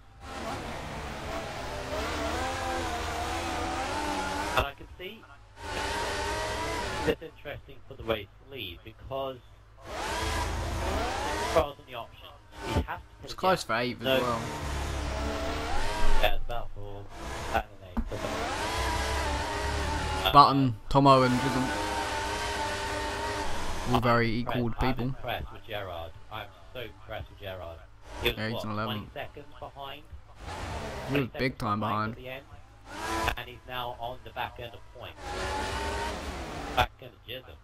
And I can see it's interesting for the race lead because Charles on the options, he has to put it's close for 8th as well. Yeah, it's about 4 and 8. Button, Tomo and Chisholm. All very equal people. I'm impressed with Gerard. I'm so impressed with Gerard. He was, yeah, he's 20 seconds behind? He was big time behind. At the end, and he's now on the back end of points. Back end of Chisholm.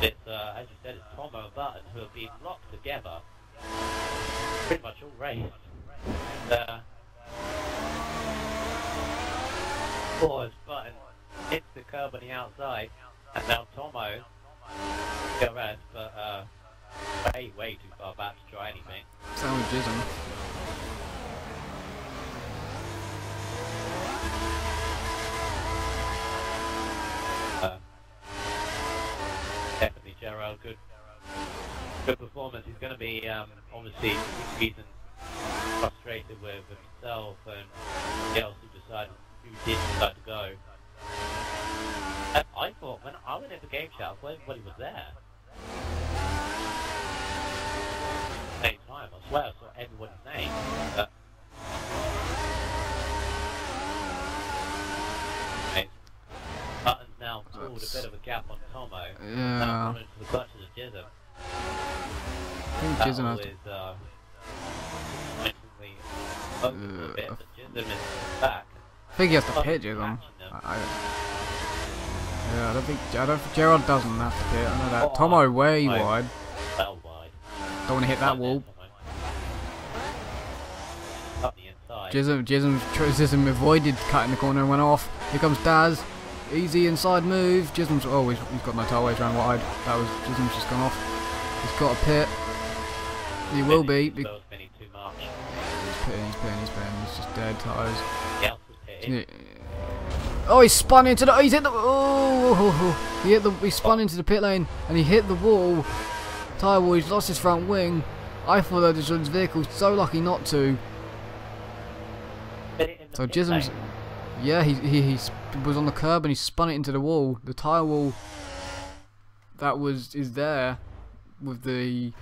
It's, as you said, it's Tomo and Button who have been locked together pretty much all race. And, Paul's Button hits the curb on the outside, and now Tomo, the rest, but way too far back to try anything. Same with Chisholm. good performance. He's going to be obviously he's frustrated with himself and the else who did decide to go. And I thought when I went into game chat, I thought everybody was there. Same time, I swear I saw everyone's name. Button's now pulled a bit of a gap on Tomo. Yeah. Now coming to the clutches of Jism. I think Jism has to... a bit, but Jism is back. I think he has to pit Jism. Yeah, I don't think Gerard doesn't have to pit. I know that. Tomo way wide. Well wide. Don't want to hit that wall. Up the inside. Jism avoided cutting the corner and went off. Here comes Daz. Easy inside move. Jism's he's got no tailways around wide. That was Jism's just gone off. He's got a pit. He will be. He's pitting. He's just dead tires. Oh, he spun into the. He's hit the. Oh, he spun into the pit lane and he hit the wall. Tire wall. He's lost his front wing. I thought that his vehicle so lucky not to. So Jism's. Yeah, he was on the curb and he spun it into the wall. The tire wall that is there with the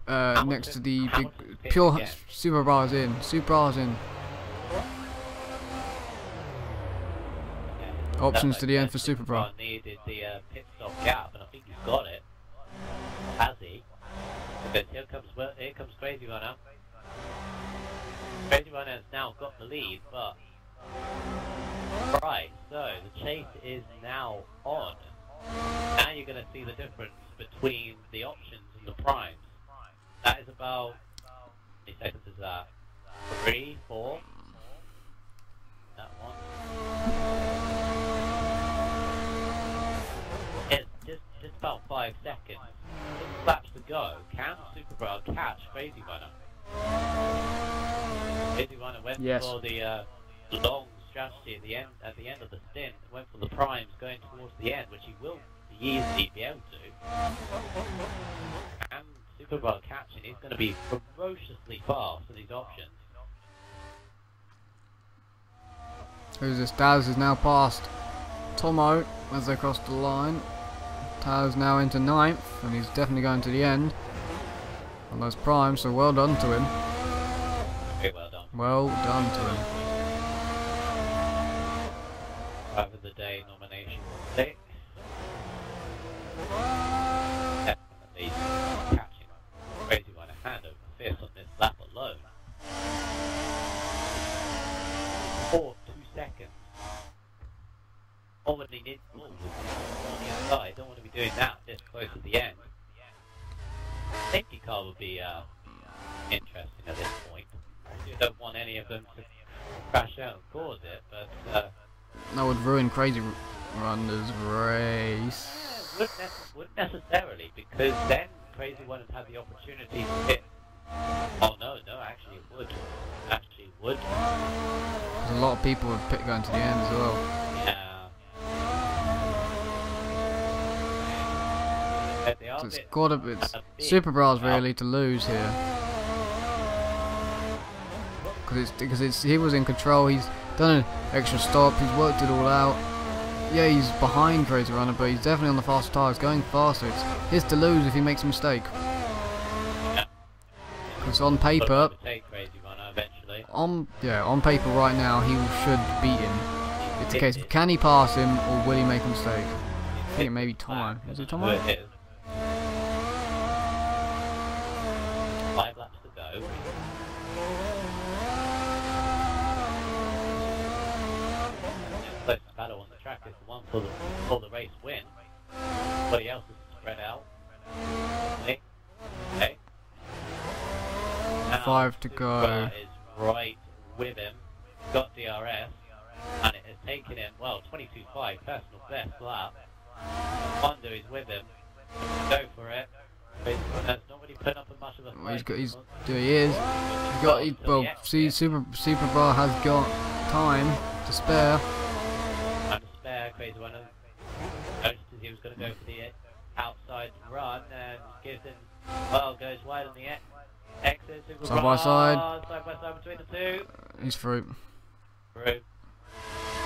next to the big pure super bars in. Options to the end for Super Bra. Needed the pit stop gap, and I think he's got it. Has he? Because here comes Crazy Runner. Crazy Runner has now got the lead, but right. So the chase is now on. Now you're going to see the difference between the options and the primes. That is about how many seconds is that? 3, 4. That one. Just about 5 seconds. 6 laps to go. Can Superbra catch Crazy Runner? Crazy Runner went for the long strategy at the end of the stint. Went for the primes going towards the end, which he will easily be able to. And Superbra catching, he's going to be ferociously fast in these options. Who's this? Daz is now past Tomo as they cross the line. Taz now into 9th, and he's definitely going to the end on those primes, so well done to him. Very well done. Well done to him. Driver of the Day nomination today. Definitely catching Crazy Runner hand over fist on this lap alone. For 2 seconds. All he needs on the inside. Don't want to be doing that this close to the end. Safety car would be interesting at this point. You don't want any of them to crash out and cause it, but that would ruin Crazy Runner's race. Wouldn't necessarily, because then Crazy Runner had the opportunity to hit. Oh no, actually it would. Actually it would. There's a lot of people would pick going to the end as well. Yeah. So it's got a bit. Superbra's really to lose here, because he was in control. He's done an extra stop. He's worked it all out. Yeah, he's behind Crazy Runner, but he's definitely on the faster tyres, going faster. It's his to lose if he makes a mistake. Because on paper, on paper right now he should beat him. It's a case of can he pass him or will he make a mistake? I think it may be Tomo. Is it Tomo? 5 laps to go. The closest battle on the track is the one for the race win. Everybody else is spread out. Okay. 5 to go. Is right with him. Got DRS, and it has taken him 22.5 personal best lap. Honda is with him. Go for it. There's nobody putting up much of a fight. Superbra has got time to spare. Crazy Runner noticed he was going to go for the outside run, goes wide on the exit. Side by side. Side by side between the two. He's through. Through.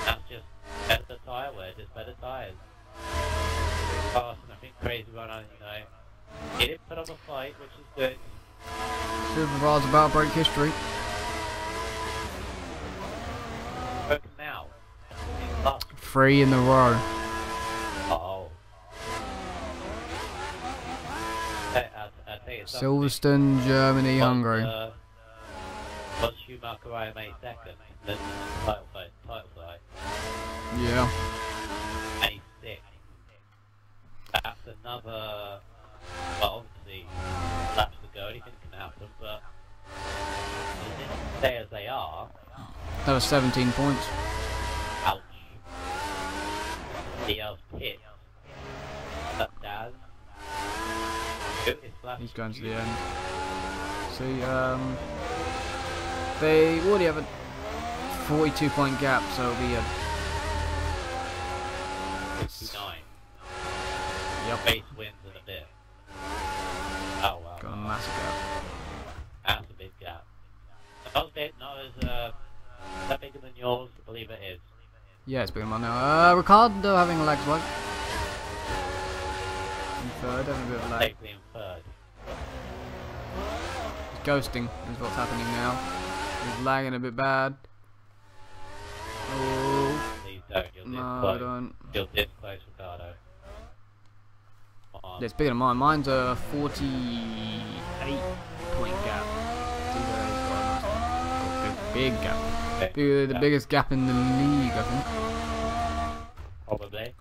That's just better tyre wear, just better tyres. Fast and I think crazy run on, you know. He didn't put up a fight, which is good. Supercar's about to break history. Broken now. 3 in a row. Oh. I'll tell you something. Silverstone, Germany, Hungary. Was Schumacher I made second? Then title fight. Yeah. And he's 6. That's another. Well, obviously, laps to go. Anything can happen, but if they stay as they are. That was 17 points. Ouch. The else pit. That Daz. He's going to the end. See, they already have a 42-point gap, so it'll be a 59. Yep. Base wins in a bit. Oh wow. Got a massive gap. That's a big gap. Not as that bigger than yours, I believe it is. Yeah, it's bigger than mine now. Ricardo having a lag spike. In third, having a bit of a lag. Safely in third. He's ghosting, is what's happening now. He's lagging a bit bad. Oh. Please don't. You're this No, I close. don't. You're this close, Ricardo. Come on. It's bigger than mine. Mine's a 48-point gap. He's got a big gap. Okay. The biggest gap in the league, I think. Probably.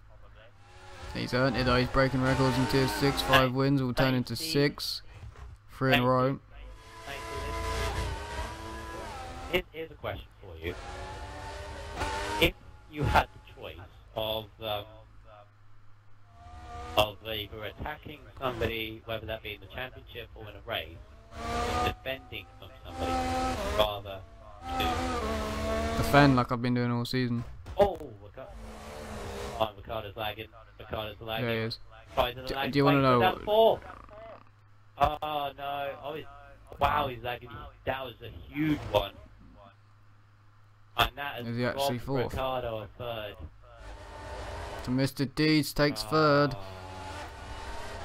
He's earned it though. He's breaking records in tier 6. 5 wins will turn into 6. 3 in a row. Here's a question for you. If you had the choice of either attacking somebody, whether that be in the championship or in a race, or defending from somebody, rather do. Defend like I've been doing all season. Oh, Ricardo's lagging. Ricardo's lagging. Yeah, he is. Do you want to know? Oh no! Wow, he's lagging. That was a huge one. And that Is he actually dropped fourth? Ricardo a third. So Mr. Deeds takes third.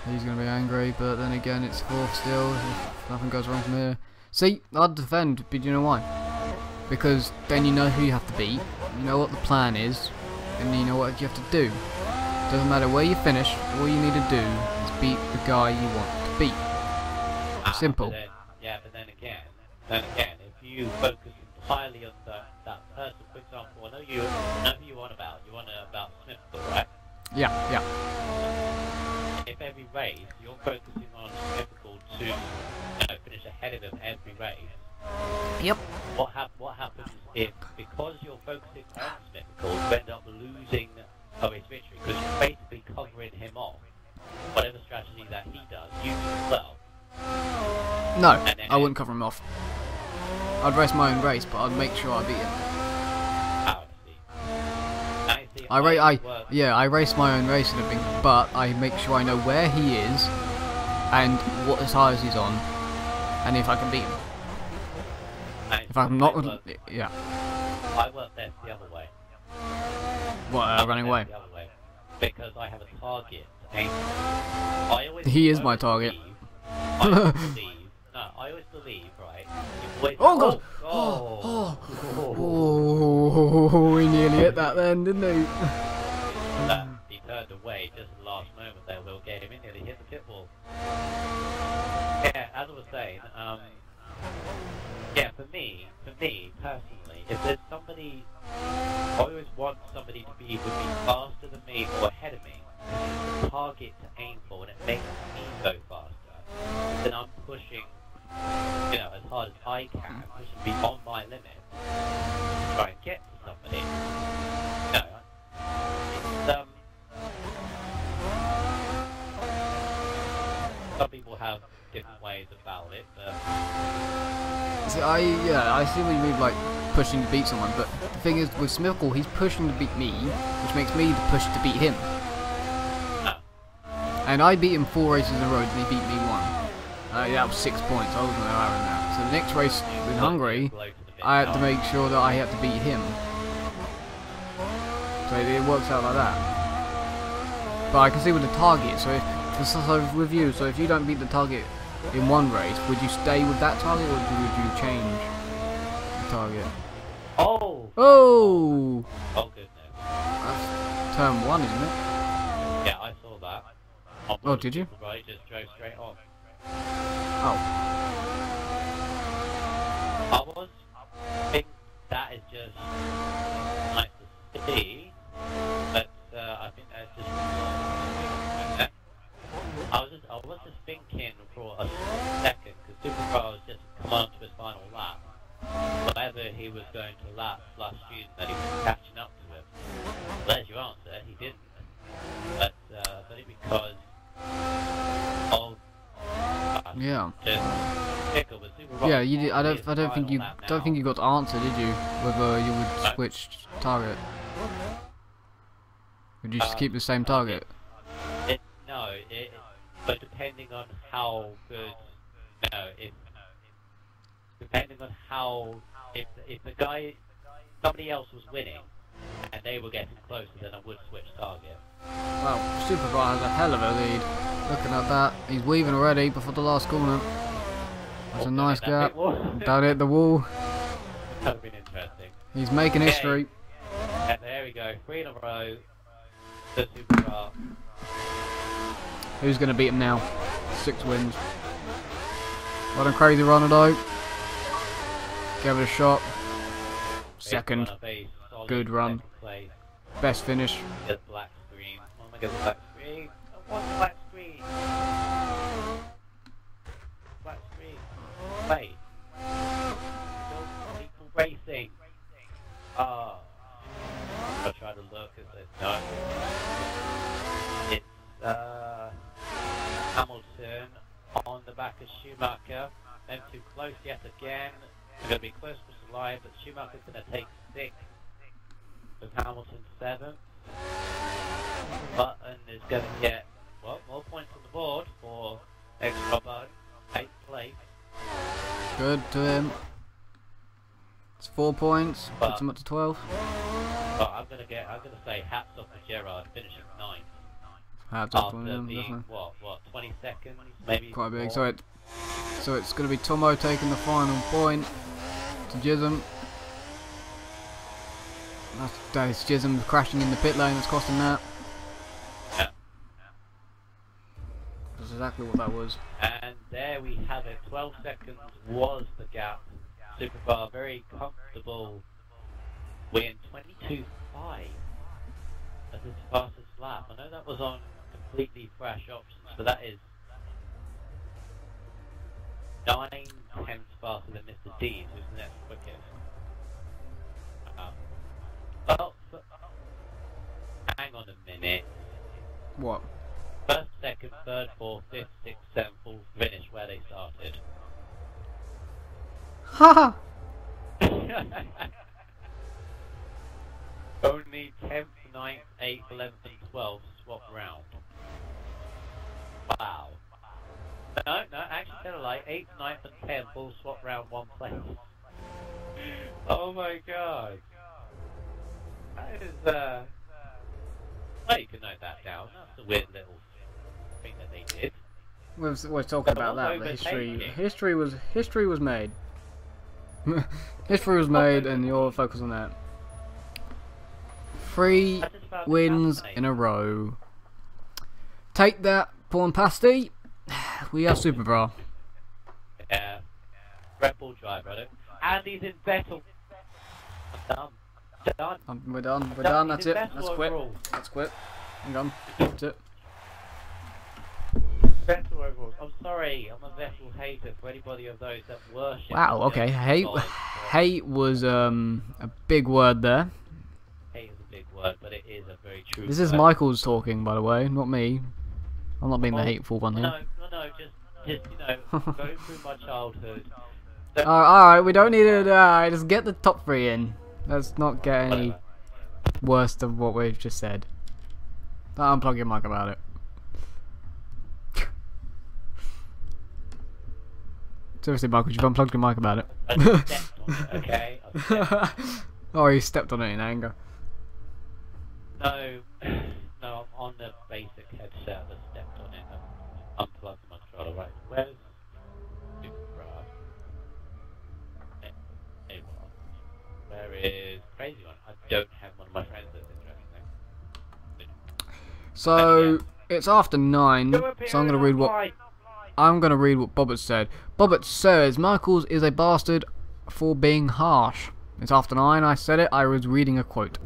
He's going to be angry, but then again it's 4th still. If nothing goes wrong from here. See, I'd defend, but you know why? Because then you know who you have to beat, you know what the plan is, and you know what you have to do. Doesn't matter where you finish, all you need to do is beat the guy you want to beat. Simple. But then again, if you focus entirely on that person, for example, I know who you want about. You want about Smith, right? Yeah. If every race you're focusing on Smith to finish ahead of him every race. Yep. What happens if, because you're focusing on Smith, you end up losing his victory because you're basically covering him off. Whatever strategy that he does, you do as well. No, I wouldn't cover him off. I'd race my own race, but I'd make sure I beat him. I race my own race and everything, but I make sure I know where he is and what tyres he's on, and if I can beat him. If I'm not, yeah. I work best the other way. What, running away? The other way. Because I have a target. He is my target. I always believe, right? Oh god! Oh, he nearly hit that then, didn't he? He turned away just at the last moment there, little game in nearly hit the pit wall. Yeah, as I was saying, yeah, for me personally, if there's somebody, I always want somebody to be faster than me or ahead of me. It's a target to aim for, and it makes me go faster. Then I'm pushing, as hard as I can, pushing beyond my limit to try and get to somebody. Some people have different ways about it, but see, I see what you mean, like pushing to beat someone. But the thing is, with Smirkle, he's pushing to beat me, which makes me push to beat him. And I beat him 4 races in a row, and he beat me 1. Yeah, that was 6 points. I wasn't higher than that. So the next race in Hungary, Below to the bit I had to now. make sure that I had to beat him. So it works out like that. But I can see with the target. So with you, so if you don't beat the target in one race, would you stay with that target or would you change the target? Oh! Oh! Oh, goodness. That's turn 1, isn't it? Yeah, I saw that. Oh, did you? Right, just drove straight on. Oh. I think that is just nice to see, but I think that's just. I was just thinking for a second because Supercar was just come on to his final lap. Whether he was going to lap last season that he was catching up to him. Well, there's your answer. He didn't. But only because of Yeah. Supercar. Yeah, you did, I don't think you got to answer, did you? Whether you would switch target. Would you just keep the same target? But depending on how good, depending on how, if the guy, somebody else was winning, and they were getting closer, then I would switch target. Well, Supercar has a hell of a lead. Looking at that, he's weaving already before the last corner. That's a nice gap. Don't hit the wall. That would have been interesting. He's making history. And there we go, 3 in a row. The Supercar. Who's going to beat him now? 6 wins. Well done, Crazy Ronaldo. Give it a shot. Second. Good run. Best finish. Get black screen. Oh my god, black screen. I want black screen. Black screen. Wait. People racing. Ah. I'll try to look at this. No. It's Hamilton on the back of Schumacher. Them too close yet again. They're going to be close to the line, but Schumacher's going to take 6. With Hamilton 7th. Button is going to get, well, more points on the board for extra Button. 8th place. Good to him. It's 4 points. Puts him up to 12. But I'm going to say hats off to Gerard finishing 9th. Hats off to After him, being, definitely. what, 20 seconds? Maybe Quite big. more. So it's going to be Tomo taking the final point to Jism. That's Jism crashing in the pit lane that's costing that. Yeah. That's exactly what that was. And there we have it. 12 seconds was the gap. Supercar very comfortable win 22.5 as his fastest lap. I know that was on completely fresh options, but that is 9/10 faster than Mr. D, who's the next quickest. Well, hang on a minute. What? First, second, third, fourth, fifth, sixth, seventh, all finish where they started. Haha! Only 10th, 9th, 8th, 11th and 12th swap round. Wow. No, actually tell a lie. 8th, 9th and 10th all swap round one place. Oh my god. That is, well, you can note that down. That's a weird little thing that they did. We're talking about that. The history was made. History was made, and you're focused on that. 3 wins in a row. Take that, Porn Pasty. We have Supercar. Yeah. Red Bull driver, I don't. And he's in Vettel. I'm done. Done. We're done. We're done. That's it. Vettel That's quit. overall. That's quit. Hang on. That's it. Vettel overall. I'm sorry. I'm a Vettel hater for anybody of those that worship. Wow. Okay. Hate was a big word there. Hate is a big word, but it is a very true. This is word. Michael's talking, by the way, not me. I'm not being the hateful one here. No, just going through my childhood. So, Alright, we don't need it. Just get the top 3 in. Let's not get any worse than what we've just said. Don't unplug your mic about it. Seriously, Michael, you've unplugged your mic about it. I stepped on it, okay? I stepped. Oh, you stepped on it in anger. No, no, I'm on the basic headset. I stepped on it and unplugged my controller. Right, where's Superbra? Hey, what? Where is Crazy One? I don't have one of my friends that's interesting. So it's after 9, so I'm gonna read what Bobbert said. Bobbert says Michaels is a bastard for being harsh. It's after 9. I said it. I was reading a quote.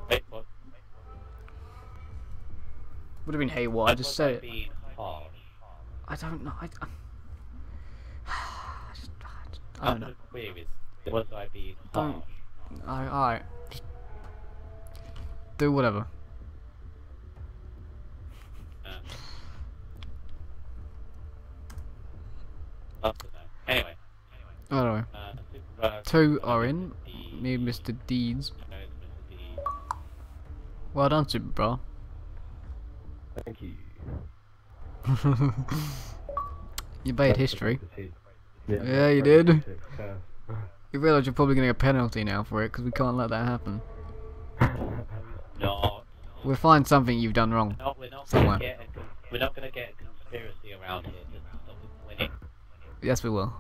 Wait, what? What do you mean, hey, what? I just said it. Being harsh? I don't know. I don't know. Agree with. Was I being harsh? Alright. Just do whatever. Anyway. Anyway. 2 are in. Me and Mr. Deeds. Well done, Super Bra. Thank you. You made history. Yeah, Yeah, you did. Yeah. You realise you're probably going to get a penalty now for it, because we can't let that happen. No. We'll find something you've done wrong. We're not somewhere. gonna get a conspiracy around here just to stop us winning. Yes, we will.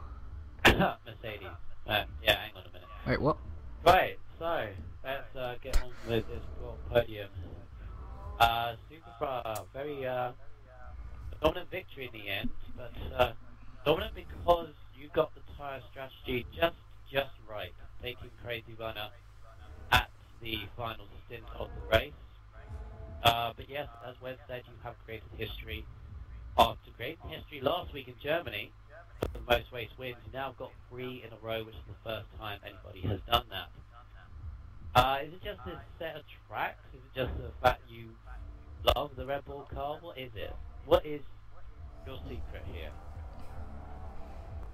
Mercedes. Yeah, hang on a minute. Wait, what? Right, so let's get on with this podium. Super very dominant victory in the end, but dominant because you got the tyre strategy just right, taking Crazy Runner at the final stint of the race. But yes, as Wes said, you have created history. After creating history last week in Germany, the most race wins, you now got 3 in a row, which is the first time anybody has done that. Is it just this set of tracks? Is it just the fact you love the Red Bull car? What is it? What is your secret here?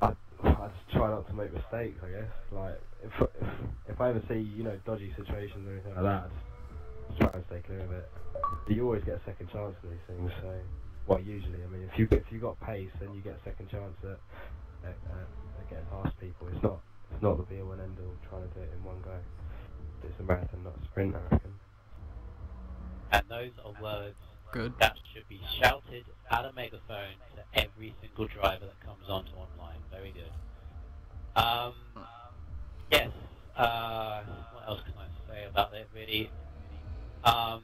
I just try not to make mistakes, I guess. Like, if I ever see, dodgy situations or anything like that, I just try and stay clear of it. But you always get a second chance in these things, so... Well, usually, I mean, if you got pace, then you get a second chance at getting past people. It's not the be-all and end-all trying to do it in one go. It's a marathon, not a sprint, I reckon. And those are words Good. that should be shouted at a megaphone to every single driver that comes onto online. Very good. Yes. What else can I say about it, really? Actually,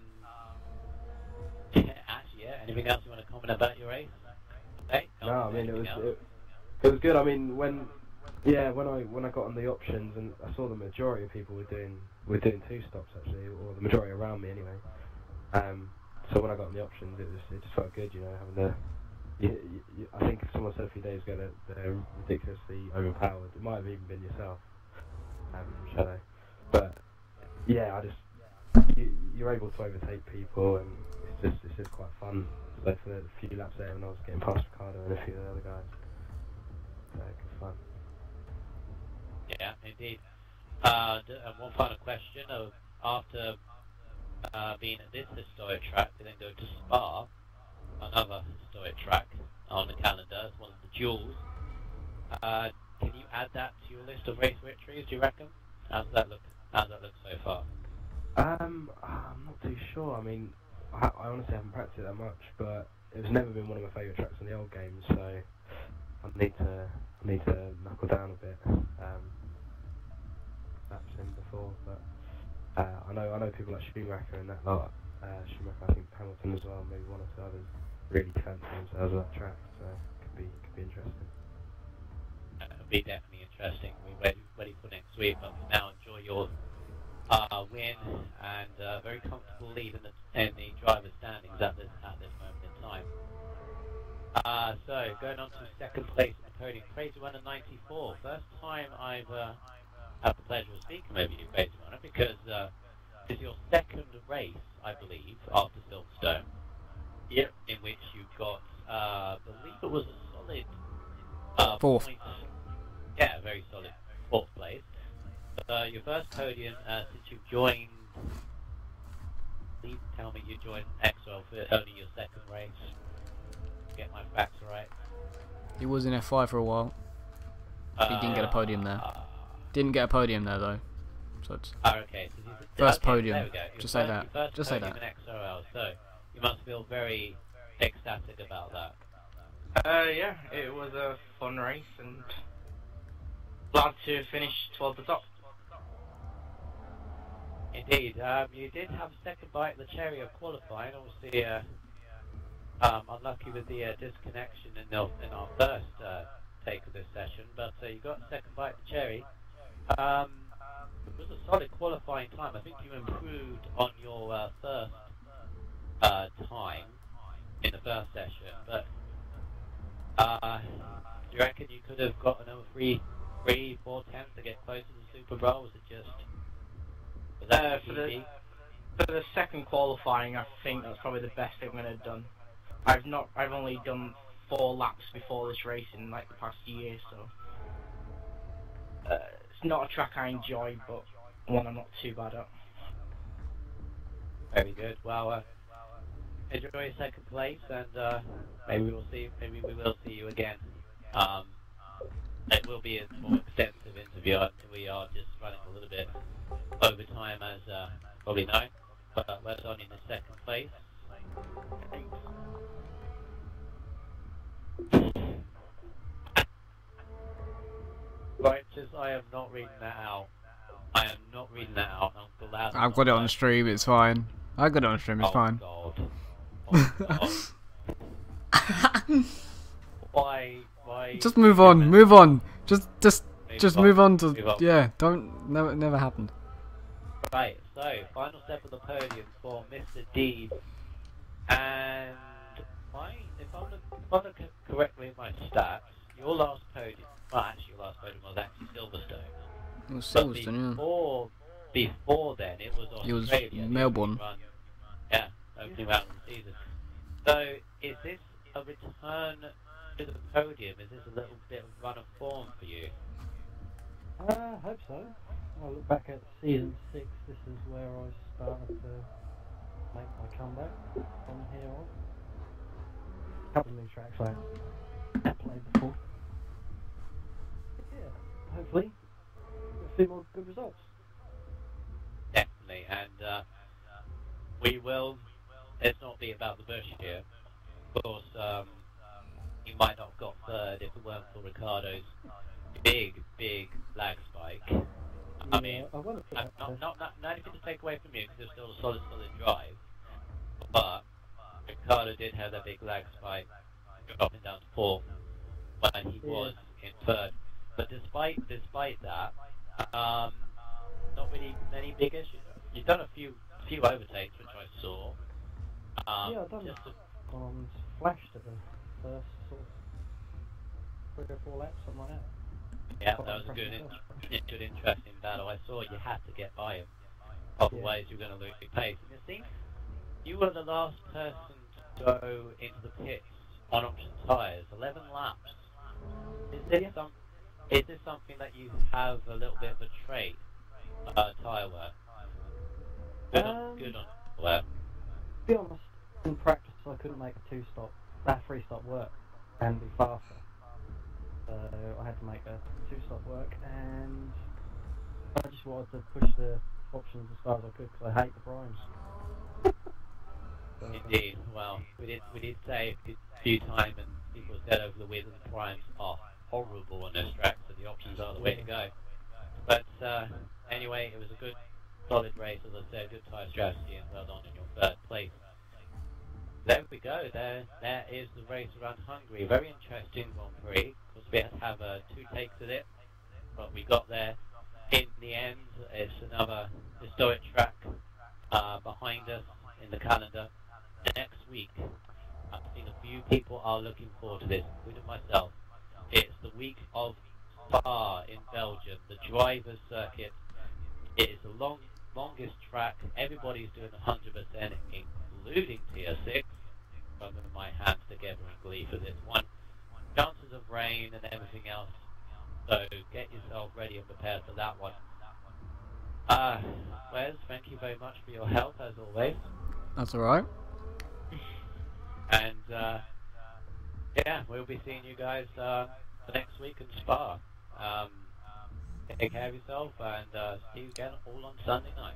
yeah. Anything else you want to comment about your race? Okay. No, I mean it was good. I mean when I got on the options and I saw the majority of people were doing 2 stops actually, or the majority around me anyway. So when I got on the options, it just felt good, having the. I think someone said a few days ago that they're ridiculously overpowered. It might have even been yourself, Shadow. But yeah, you're able to overtake people, and it's just quite fun. So for the few laps there when I was getting past Ricardo and a few of the other guys, good fun. Yeah, indeed. And one final question: after being at this historic track, we then go to Spa, another historic track on the calendar. It's one of the jewels. Can you add that to your list of race victories? Do you reckon? How's that look? How's that look so far? I'm not too sure. I mean, I honestly haven't practiced it that much, but it's never been one of my favourite tracks in the old games, so I need to knuckle down a bit. That's in before, but I know people like Schumacher and that lot. Schumacher, I think Hamilton as well, maybe one or two others really fancy themselves at that track, so it could be interesting. It'll be definitely interesting. We're ready for next week, but for now, enjoy your win and very comfortable lead in the driver's standings at this moment in time. So going on to second place in the podium, Crazy Runner 94. First time I've had the pleasure of speaking with you, Crazy Runner, because it's your second race, I believe, after Silverstone. Yep. In which you got, I believe it was a solid 4th. point. Yeah, very solid 4th place. Your first podium since you've joined. Please tell me you joined XRL for only your second race. Get my facts right. He was in F5 for a while. He didn't get a podium there. Didn't get a podium there though. So it's Okay. So first okay, podium. There we go. Just say that. Your first Just say podium that. in XRL. So you must feel very ecstatic about that. Yeah, it was a fun race and glad to finish towards the top. Indeed. You did have a second bite of the cherry of qualifying. Obviously, unlucky with the disconnection in our first take of this session, but you got a second bite of the cherry. It was a solid qualifying time. I think you improved on your first time in the first session, but do you reckon you could have got another 4 tenths to get closer to the Super Bowl? Was it just for the second qualifying? I think that's probably the best I'm gonna have done. I've only done 4 laps before this race in like the past year, so it's not a track I enjoy, but one I'm not too bad at. Very good. Well, enjoy your second place, and maybe we will see you again. It will be a more extensive interview. We are just running a little bit over time, as probably know. But we're on in the second place. Thanks. Right, just I am not reading that out. I am not reading that out. I'm glad. I've got it on the stream. It's fine. I got it on the stream. It's fine. God. Oh God. Why? Just move on. Move on. Just move on to Move on. yeah. Don't never happened. Right. So final step of the podium for Mr. D. And if I'm looking correctly at my stats, your last podium. Well, actually, your last podium was actually Silverstone. It was But Silverstone, before then, it was It was Australia. Melbourne. Yeah, opening round of the season. So, is this a return to the podium? Is this a little bit of run of form for you? I hope so. I look back at season 6. This is where I started to make my comeback from here on. A couple of new tracks I played before. Yeah, hopefully a few more good results. Definitely, and we will. Let's not be about the bush here. Of course, you might not have got third if it weren't for Ricardo's big lag spike. I mean, not anything to take away from you because it's still a solid drive. But Ricardo did have that big lag spike, dropping down to 4th when he was in third. But despite that, not really many big issues. You've done a few overtakes, which I saw. Yeah, I've done flashed at the first sort of 3 or 4 laps, something like that. Yeah, that was a good, interesting battle. I saw you had to get by him. Otherwise, you're going to lose your pace. And it seems you were the last person to go into the pits on option tyres. 11 laps. Is this something that you have a little bit of a trait? Tyre work. Good on work. To be honest, in practice I couldn't make a 3-stop work and be faster. So I had to make a 2-stop work, and I just wanted to push the options as far as I could because I hate the primes. Indeed. Well, we did say a few times, and people said over the week that the primes are horrible on this track, so the options are the way to go. But anyway, it was a good, solid race, as I said, good tyre strategy, and well done in your third place. There we go. There is the race around Hungary. Very interesting Grand Prix. Of course, we had to have 2 takes at it, but we got there in the end. It's another historic track behind us in the calendar. Next week, I've seen a few people are looking forward to this, including myself. It's the week of Spa in Belgium, the driver's circuit. It is the longest track. Everybody's doing 100%, including Tier 6. Rubbing my hands together in glee for this one. Chances of rain and everything else. So get yourself ready and prepared for that one. Wes, thank you very much for your help as always. That's alright. And yeah, we'll be seeing you guys for next week in Spa. Take care of yourself, and see you again all on Sunday night.